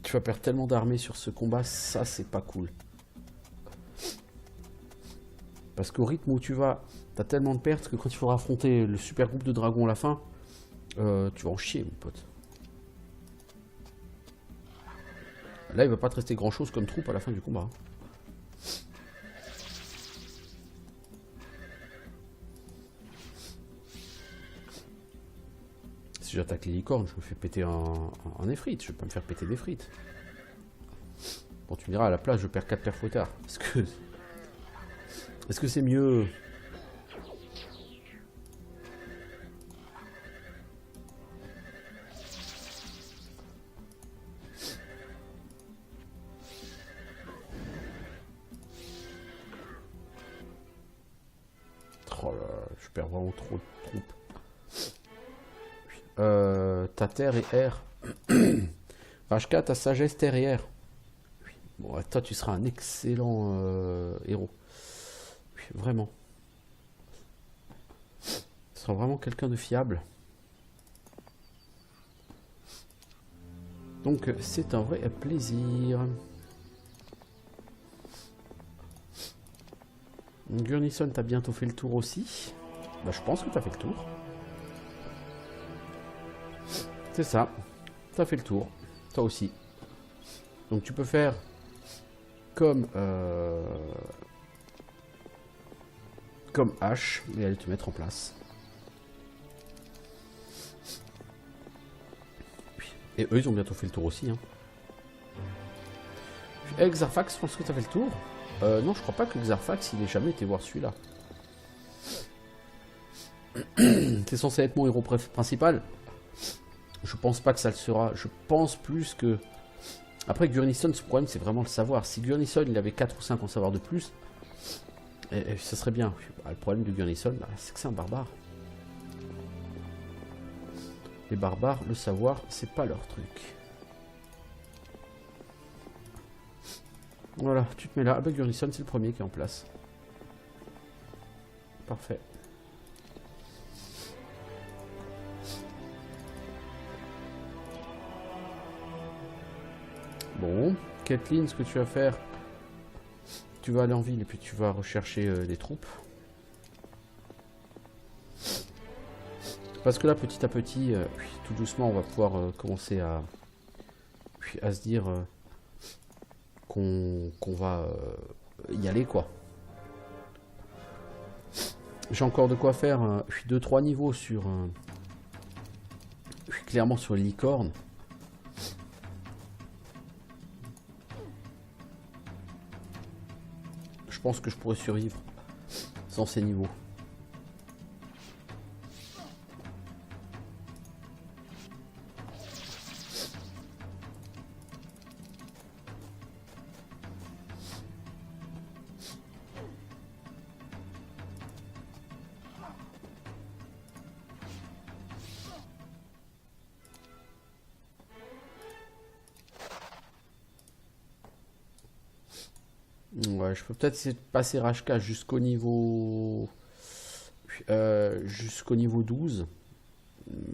tu vas perdre tellement d'armées sur ce combat, ça c'est pas cool. Parce qu'au rythme où tu vas, t'as tellement de pertes que quand il faudra affronter le super groupe de dragons à la fin, tu vas en chier mon pote. Là il va pas te rester grand chose comme troupe à la fin du combat. j'attaque les licornes, je me fais péter un effrite. Je vais pas me faire péter des frites. Bon, tu me diras, à la place, je perds 4 paires fouettards. Est-ce que c'est mieux? Oh là, je perds vraiment trop de troupes. Ta terre et air. Rashka, ta sagesse terre et air. Bon, toi, tu seras un excellent héros. Oui, vraiment. Tu seras vraiment quelqu'un de fiable. Donc, c'est un vrai plaisir. Gurnison, t'as bientôt fait le tour aussi. Bah, je pense que t'as fait le tour. C'est ça. T'as fait le tour. Toi aussi. Donc, tu peux faire comme H et aller te mettre en place. Et eux, ils ont bientôt fait le tour aussi. Hein. Xarfax, je pense que tu as fait le tour. Non, je crois pas que Xarfax, il ait jamais été voir celui-là. C'est censé être mon héros principal. Je pense pas que ça le sera. Je pense plus que... Après, Gurnison, ce problème, c'est vraiment le savoir. Si Gurnison, il avait 4 ou 5 en savoir de plus, ça serait bien. Le problème de Gurnison, c'est que c'est un barbare. Les barbares, le savoir, c'est pas leur truc. Voilà, tu te mets là. Ah bah Gurnison, c'est le premier qui est en place. Parfait. Bon, Kathleen, ce que tu vas faire, tu vas aller en ville et puis tu vas rechercher des troupes. Parce que là, petit à petit, tout doucement, on va pouvoir commencer à se dire qu'on va y aller, quoi. J'ai encore de quoi faire 2-3 niveaux sur... clairement sur les licornes. Je pense que je pourrais survivre sans ces niveaux. Ouais, je peux peut-être essayer de passer Rashka jusqu'au niveau 12.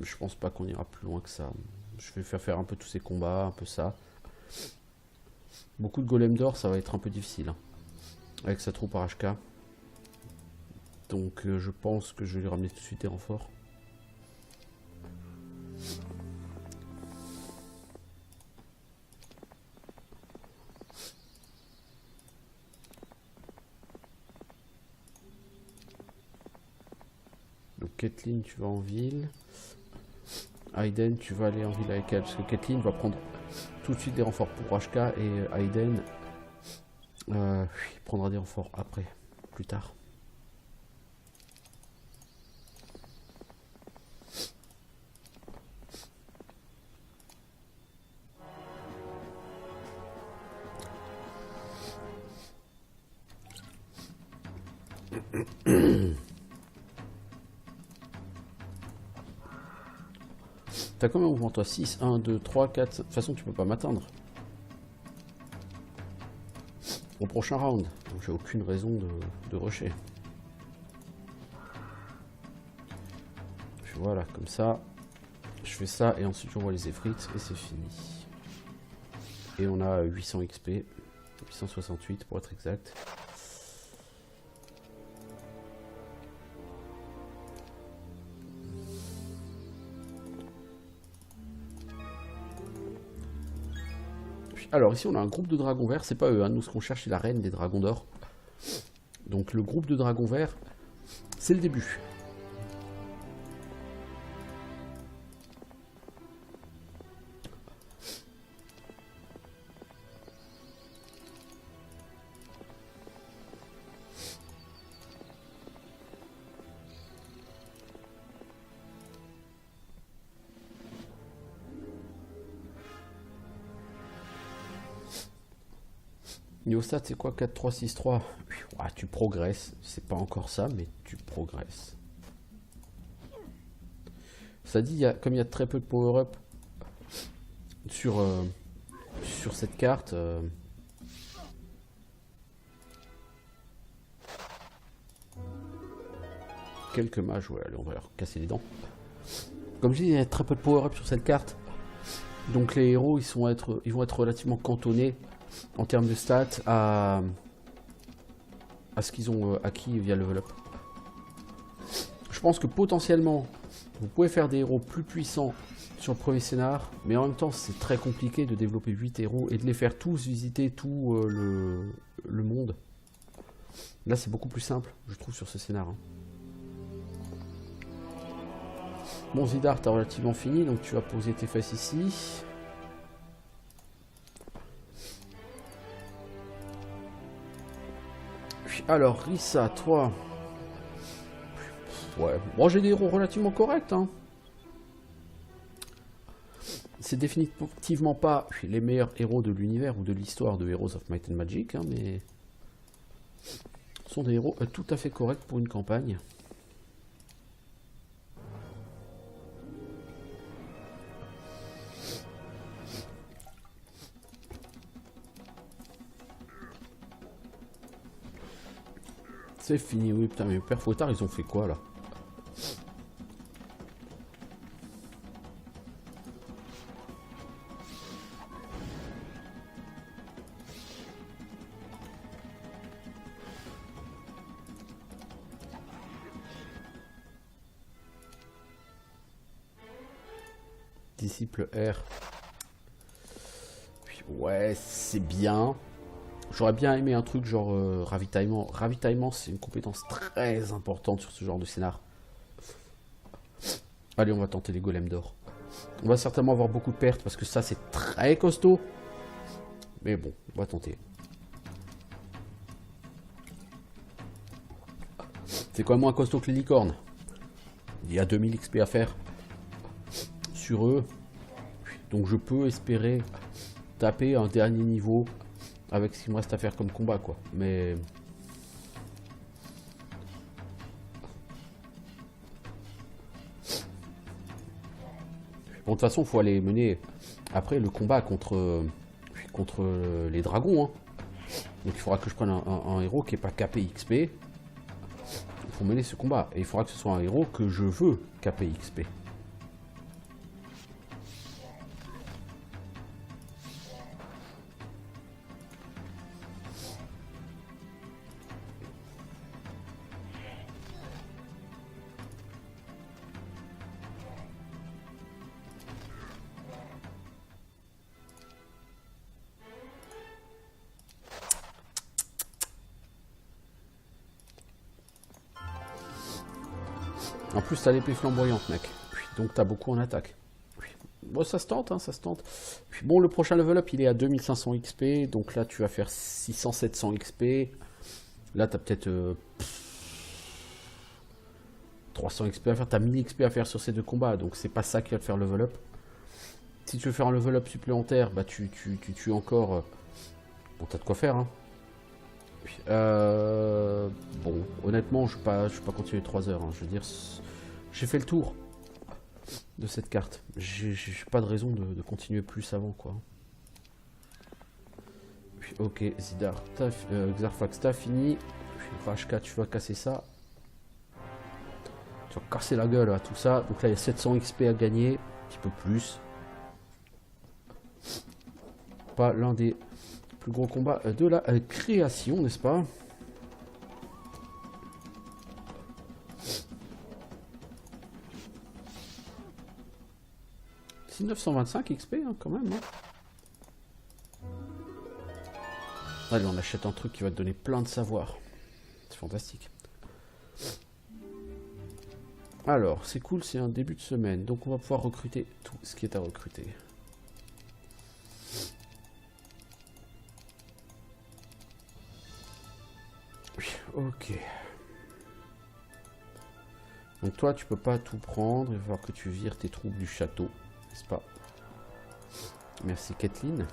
Je pense pas qu'on ira plus loin que ça. Je vais faire un peu tous ces combats, un peu ça. Beaucoup de golems d'or, ça va être un peu difficile. Hein, avec sa troupe à Rashka. Donc je pense que je vais lui ramener tout de suite des renforts. Donc Kathleen, tu vas en ville. Aiden, tu vas aller en ville avec elle. Parce que Kathleen va prendre tout de suite des renforts pour Rashka. Et Aiden prendra des renforts après, plus tard. T'as combien de mouvements toi? 6, 1, 2, 3, 4... De toute façon tu peux pas m'atteindre. Au prochain round. Donc j'ai aucune raison de rusher. Puis voilà, comme ça. Je fais ça et ensuite j'envoie les effrites et c'est fini. Et on a 800 XP. 868 pour être exact. Alors ici on a un groupe de dragons verts, c'est pas eux, hein. Nous ce qu'on cherche c'est la reine des dragons d'or. Donc le groupe de dragons verts, c'est le début. Niveau stats, c'est quoi? 4, 3, 6, 3. Ouais, tu progresses. C'est pas encore ça, mais tu progresses. Ça dit, comme il y a très peu de power-up sur cette carte, quelques mages, ouais, allez, on va leur casser les dents. Comme je dis, il y a très peu de power-up sur cette carte. Donc les héros, ils vont être relativement cantonnés en termes de stats à ce qu'ils ont acquis via level up. Je pense que potentiellement, vous pouvez faire des héros plus puissants sur le premier scénar, mais en même temps, c'est très compliqué de développer 8 héros et de les faire tous visiter tout le monde. Là, c'est beaucoup plus simple, je trouve, sur ce scénar. Bon, Zidar, t'as relativement fini, donc tu vas poser tes fesses ici. Alors, Rissa, toi... Ouais, bon, j'ai des héros relativement corrects, hein. C'est définitivement pas les meilleurs héros de l'univers ou de l'histoire de Heroes of Might and Magic, hein, mais... Ce sont des héros tout à fait corrects pour une campagne. C'est fini, oui, putain, mais Père Fouettard, ils ont fait quoi, là? Disciple R. Ouais, c'est bien. J'aurais bien aimé un truc genre ravitaillement. Ravitaillement, c'est une compétence très importante sur ce genre de scénar. Allez, on va tenter les golems d'or. On va certainement avoir beaucoup de pertes parce que ça, c'est très costaud. Mais bon, on va tenter. C'est quand même moins costaud que les licornes. Il y a 2000 XP à faire sur eux. Donc je peux espérer taper un dernier niveau avec ce qu'il me reste à faire comme combat, quoi. Mais... bon, de toute façon, il faut aller mener après le combat contre les dragons. Hein. Donc il faudra que je prenne un héros qui n'est pas capé XP. Il faut mener ce combat. Et il faudra que ce soit un héros que je veux capé XP. En plus, t'as l'épée flamboyante, mec. Donc, t'as beaucoup en attaque. Bon, ça se tente, hein, ça se tente. Puis, bon, le prochain level up, il est à 2500 XP. Donc là, tu vas faire 600-700 XP. Là, t'as peut-être 300 XP à faire. T'as 1000 XP à faire sur ces deux combats. Donc, c'est pas ça qui va te faire level up. Si tu veux faire un level up supplémentaire, bah, tu tues encore. Bon, t'as de quoi faire, hein. Bon, honnêtement, je ne vais pas continuer 3 heures. Hein. Je veux dire, j'ai fait le tour de cette carte. J'ai pas de raison de continuer plus avant, quoi. Puis, ok, Zidar, Xarfax, t'as fini. Puis, Rashka, tu vas casser ça. Tu vas casser la gueule à tout ça. Donc là, il y a 700 XP à gagner. Un petit peu plus. Pas l'un des plus gros combats de la création, n'est-ce pas? C'est 925 XP, hein, quand même. Hein. Allez, on achète un truc qui va te donner plein de savoir. C'est fantastique. Alors, c'est cool, c'est un début de semaine. Donc, on va pouvoir recruter tout ce qui est à recruter. Ok. Donc toi, tu peux pas tout prendre. Il va falloir que tu vires tes troupes du château, n'est-ce pas? Merci Kathleen.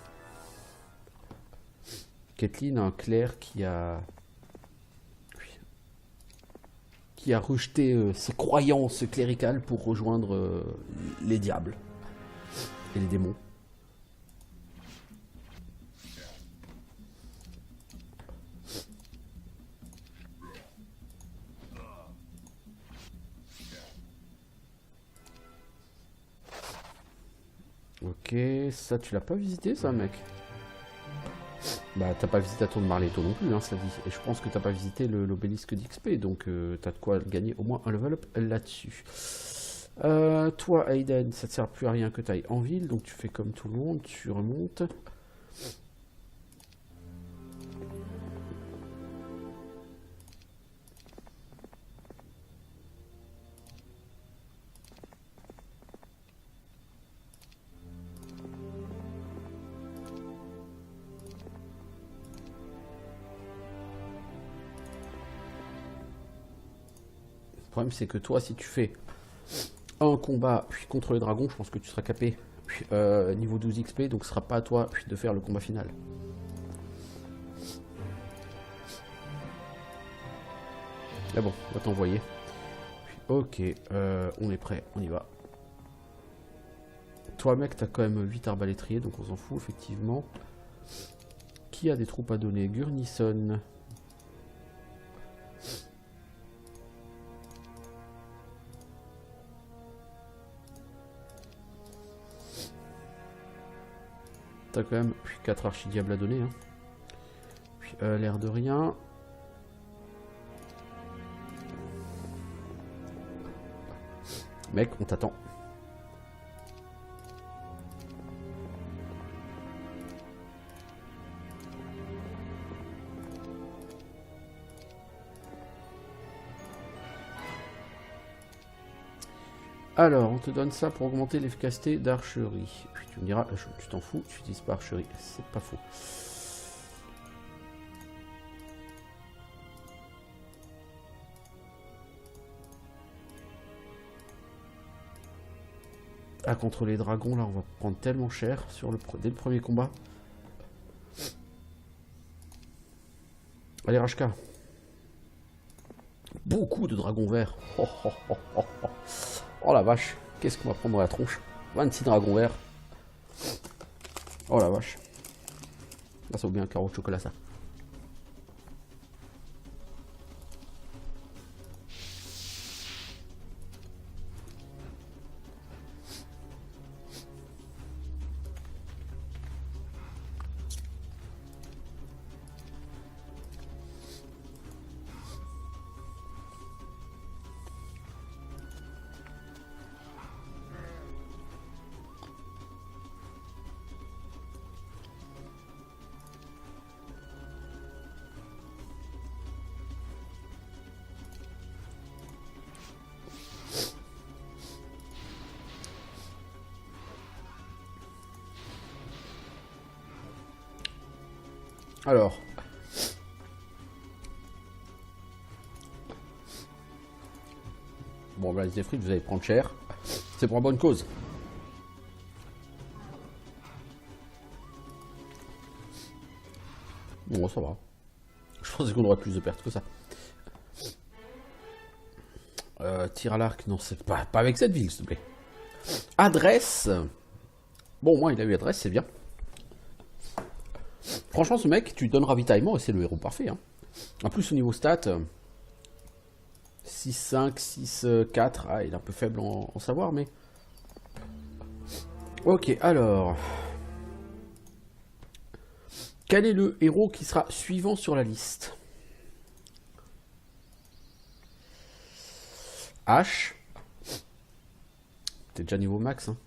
Caitlyn, un clerc qui a rejeté ses croyances cléricales pour rejoindre les diables et les démons. Ok, ça tu l'as pas visité ça mec? Bah t'as pas visité la tour de Marletto non plus, hein, cela dit. Et je pense que t'as pas visité l'obélisque d'XP, donc t'as de quoi gagner au moins un level up là-dessus. Toi Aiden, ça te sert plus à rien que t'ailles en ville, donc tu fais comme tout le monde, tu remontes. Le problème c'est que toi si tu fais un combat puis contre les dragons, je pense que tu seras capé puis, niveau 12 XP, donc ce sera pas à toi puis, de faire le combat final. Mais bon, on va t'envoyer. Ok, on est prêt, on y va. Toi mec, t'as quand même 8 arbalétriers, donc on s'en fout effectivement. Qui a des troupes à donner? Gurnison. T'as quand même 4 archidiables à donner. Hein. Puis l'air de rien. Mec, on t'attend. Alors, on te donne ça pour augmenter l'efficacité d'archerie. Puis tu me diras, tu t'en fous, tu utilises pas archerie. C'est pas faux. Ah, contre les dragons, là, on va prendre tellement cher dès le premier combat. Allez, Rashka. Beaucoup de dragons verts. Oh, oh, oh, oh, oh. Oh la vache, qu'est-ce qu'on va prendre dans la tronche? 26 dragons verts. Oh la vache. Là, ça vaut bien un carreau de chocolat, ça. Alors. Bon, bah, les frites, vous allez prendre cher. C'est pour la bonne cause. Bon, ça va. Je pensais qu'on aurait plus de pertes que ça. Tir à l'arc, non, c'est pas avec cette ville, s'il te plaît. Adresse. Bon, au moins, il a eu adresse, c'est bien. Franchement, ce mec, tu lui donnes ravitaillement et c'est le héros parfait. Hein. En plus, au niveau stats, 6, 5, 6, 4. Ah, il est un peu faible en savoir, mais... Ok, alors... Quel est le héros qui sera suivant sur la liste? H. T'es déjà niveau max. Hein.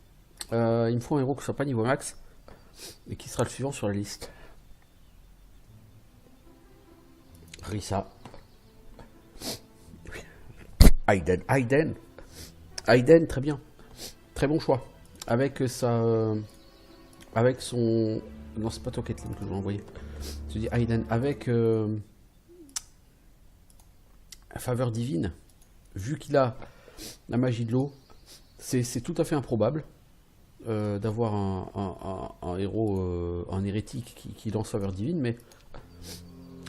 Il me faut un héros qui soit pas niveau max. Et qui sera le suivant sur la liste? Rissa. Aiden. Aiden, très bien. Très bon choix. Avec sa... avec son... Non, c'est pas toi, Caitlyn, que je vais envoyer. Je dis Aiden. Avec... faveur divine. Vu qu'il a la magie de l'eau, c'est tout à fait improbable d'avoir un héros, un hérétique qui lance faveur divine, mais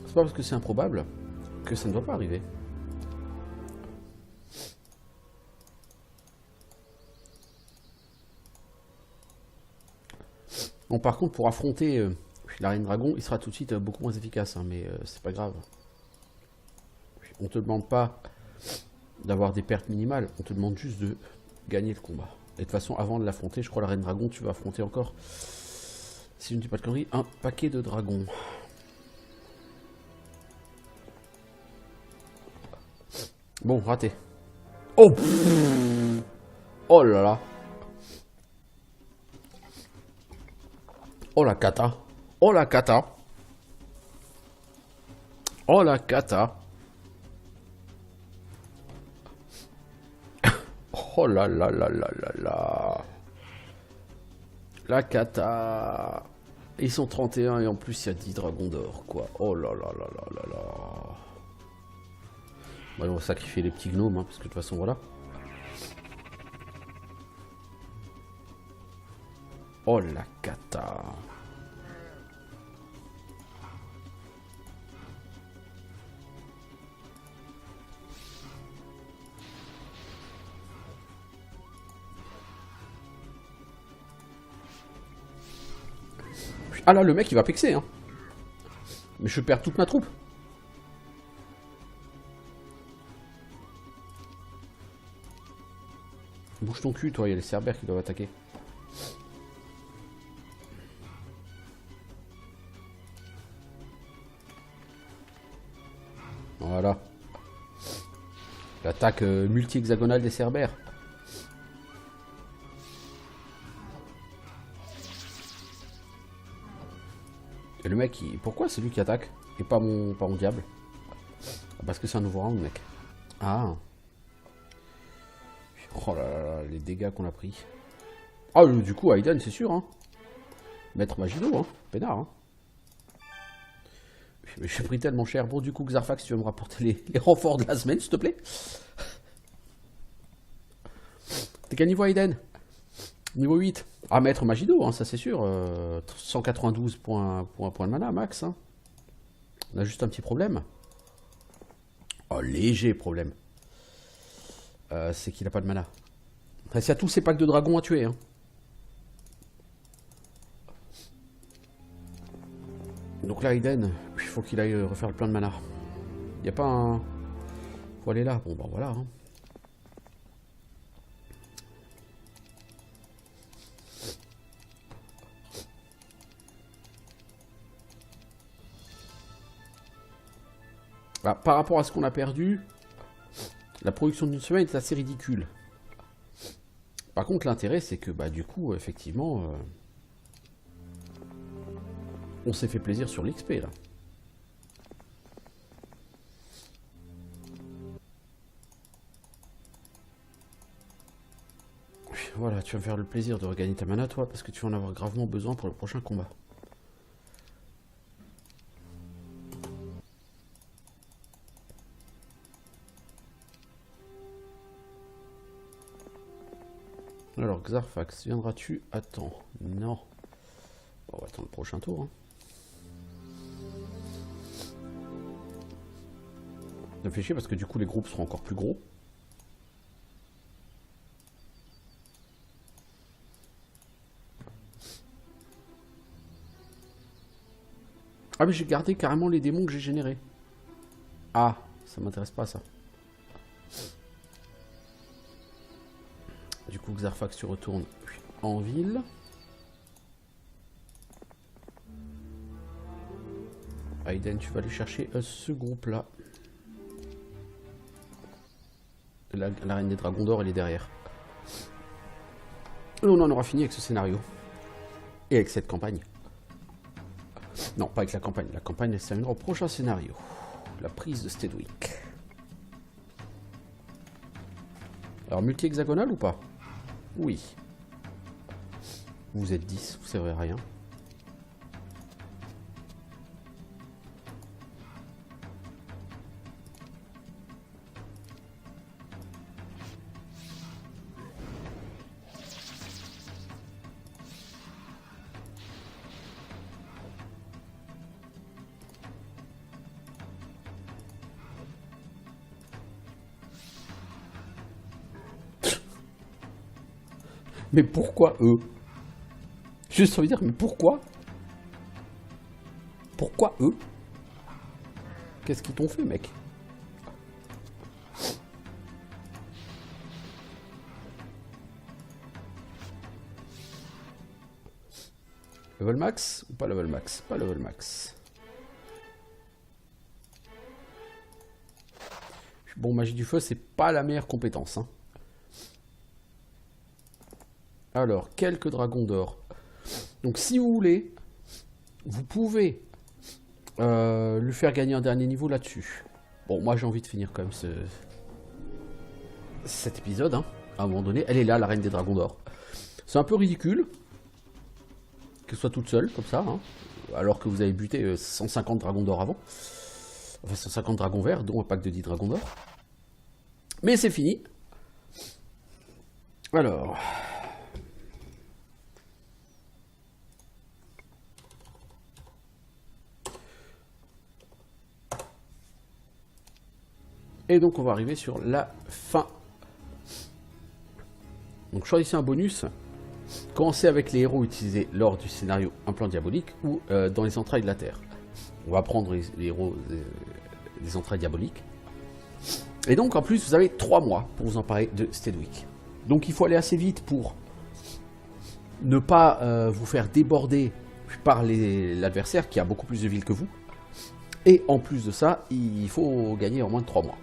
C'est pas parce que c'est improbable que ça ne doit pas arriver. Bon, par contre, pour affronter la Reine Dragon, il sera tout de suite beaucoup moins efficace, hein, mais c'est pas grave. On te demande pas d'avoir des pertes minimales, on te demande juste de gagner le combat. Et de toute façon, avant de l'affronter, je crois la Reine Dragon, tu vas affronter encore, si je ne dis pas de conneries, un paquet de dragons. Bon, raté. Oh, oh là là. Oh la cata. Oh la cata. Oh la cata. Oh là là là là là là. La cata. Ils sont 31 et en plus il y a 10 dragons d'or quoi. Oh là là là là là là. Bon, on va sacrifier les petits gnomes hein, parce que de toute façon voilà. Oh la cata. Ah là le mec il va pexer hein. Mais je perds toute ma troupe. Bouge ton cul toi, il y a les cerbères qui doivent attaquer. Voilà. L'attaque multi-hexagonale des cerbères. Et le mec, pourquoi c'est lui qui attaque et pas mon diable? Parce que c'est un nouveau round, mec. Ah. Oh là là là, les dégâts qu'on a pris. Ah, du coup, Aiden, c'est sûr, hein. Maître Magido, hein. Pénard, hein. Mais j'ai pris tellement cher. Bon, du coup, Xarfax, tu vas me rapporter les renforts de la semaine, s'il te plaît. T'es quel niveau, Aiden? Niveau 8. Ah, Maître Magido, hein, ça c'est sûr. 192 points de mana, max. Hein. On a juste un petit problème. Oh, léger problème. C'est qu'il n'a pas de mana. Enfin, il y a tous ces packs de dragons à tuer. Hein. Donc là, Aiden, il faut qu'il aille refaire le plein de mana. Il n'y a pas un... Faut aller là. Bon, ben voilà. Hein. Ah, par rapport à ce qu'on a perdu, la production d'une semaine est assez ridicule. Par contre, l'intérêt, c'est que, bah, du coup, effectivement, on s'est fait plaisir sur l'XP, là. Voilà, tu vas me faire le plaisir de regagner ta mana, toi, parce que tu vas en avoir gravement besoin pour le prochain combat. Alors, Xarfax, viendras-tu? Attends, non. Bon, on va attendre le prochain tour. Hein. Ça me fait chier parce que du coup, les groupes seront encore plus gros. Ah, mais j'ai gardé carrément les démons que j'ai générés. Ah, ça m'intéresse pas, ça. Du coup, Xarfax, tu retournes en ville. Aiden, tu vas aller chercher ce groupe-là. La reine des dragons d'or, elle est derrière. Et on en aura fini avec ce scénario. Et avec cette campagne. Non, pas avec la campagne. La campagne, elle se terminera au prochain scénario. La prise de Stedwick. Alors, multi-hexagonal ou pas? Oui. Vous êtes 10, vous servez à rien. Mais pourquoi eux? Juste envie de dire, mais pourquoi? Pourquoi eux? Qu'est-ce qu'ils t'ont fait, mec? Level max ou pas level max? Pas level max. Bon, magie du feu, c'est pas la meilleure compétence. Hein. Alors, quelques dragons d'or. Donc, si vous voulez, vous pouvez lui faire gagner un dernier niveau là-dessus. Bon, moi, j'ai envie de finir quand même cet épisode. Hein, à un moment donné, elle est là, la reine des dragons d'or. C'est un peu ridicule qu'elle soit toute seule, comme ça, hein, alors que vous avez buté 150 dragons d'or avant. Enfin, 150 dragons verts, dont un pack de 10 dragons d'or. Mais c'est fini. Alors. Et donc on va arriver sur la fin. Donc choisissez un bonus. Commencez avec les héros utilisés lors du scénario Un plan diabolique ou dans les entrailles de la Terre. On va prendre les héros des entrailles diaboliques. Et donc en plus vous avez 3 mois pour vous emparer de Steadwick. Donc il faut aller assez vite pour ne pas vous faire déborder par l'adversaire qui a beaucoup plus de villes que vous. Et en plus de ça, il faut gagner en moins de 3 mois.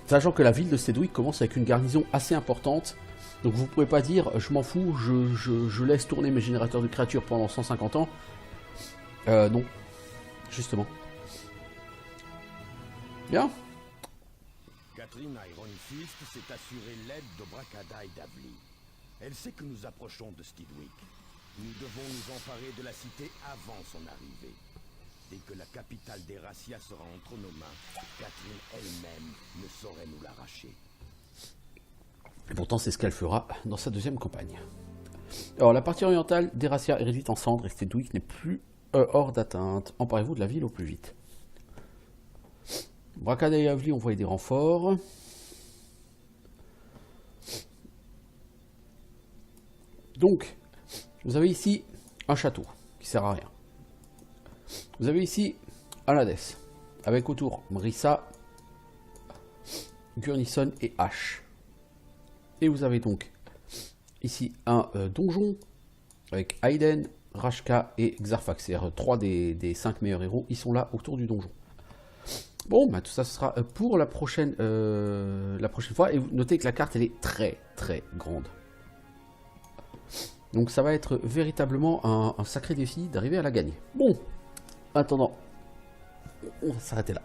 Sachant que la ville de Steadwick commence avec une garnison assez importante. Donc vous ne pouvez pas dire je m'en fous, je laisse tourner mes générateurs de créatures pendant 150 ans. Non, justement. Bien. Catherine Ironfist s'est assurée l'aide de Bracada et d'Avli. Elle sait que nous approchons de Steadwick. Nous devons nous emparer de la cité avant son arrivée. Dès que la capitale d'Erasia sera entre nos mains, Catherine elle-même ne saurait nous l'arracher. Et pourtant, c'est ce qu'elle fera dans sa deuxième campagne. Alors, la partie orientale d'Erasia est réduite en cendres et Steadwick n'est plus hors d'atteinte. Emparez-vous de la ville au plus vite. Bracada et Avli ont envoyé des renforts. Donc, vous avez ici un château qui sert à rien. Vous avez ici Alades, avec autour Mrissa, Gurnison et Ash. Et vous avez donc ici un donjon avec Aiden, Rashka et Xarfax. C'est-à-dire 3 des 5 meilleurs héros, ils sont là autour du donjon. Bon, bah, tout ça ce sera pour la prochaine fois. Et notez que la carte elle est très très grande. Donc ça va être véritablement un sacré défi d'arriver à la gagner. Bon, en attendant, on va s'arrêter là.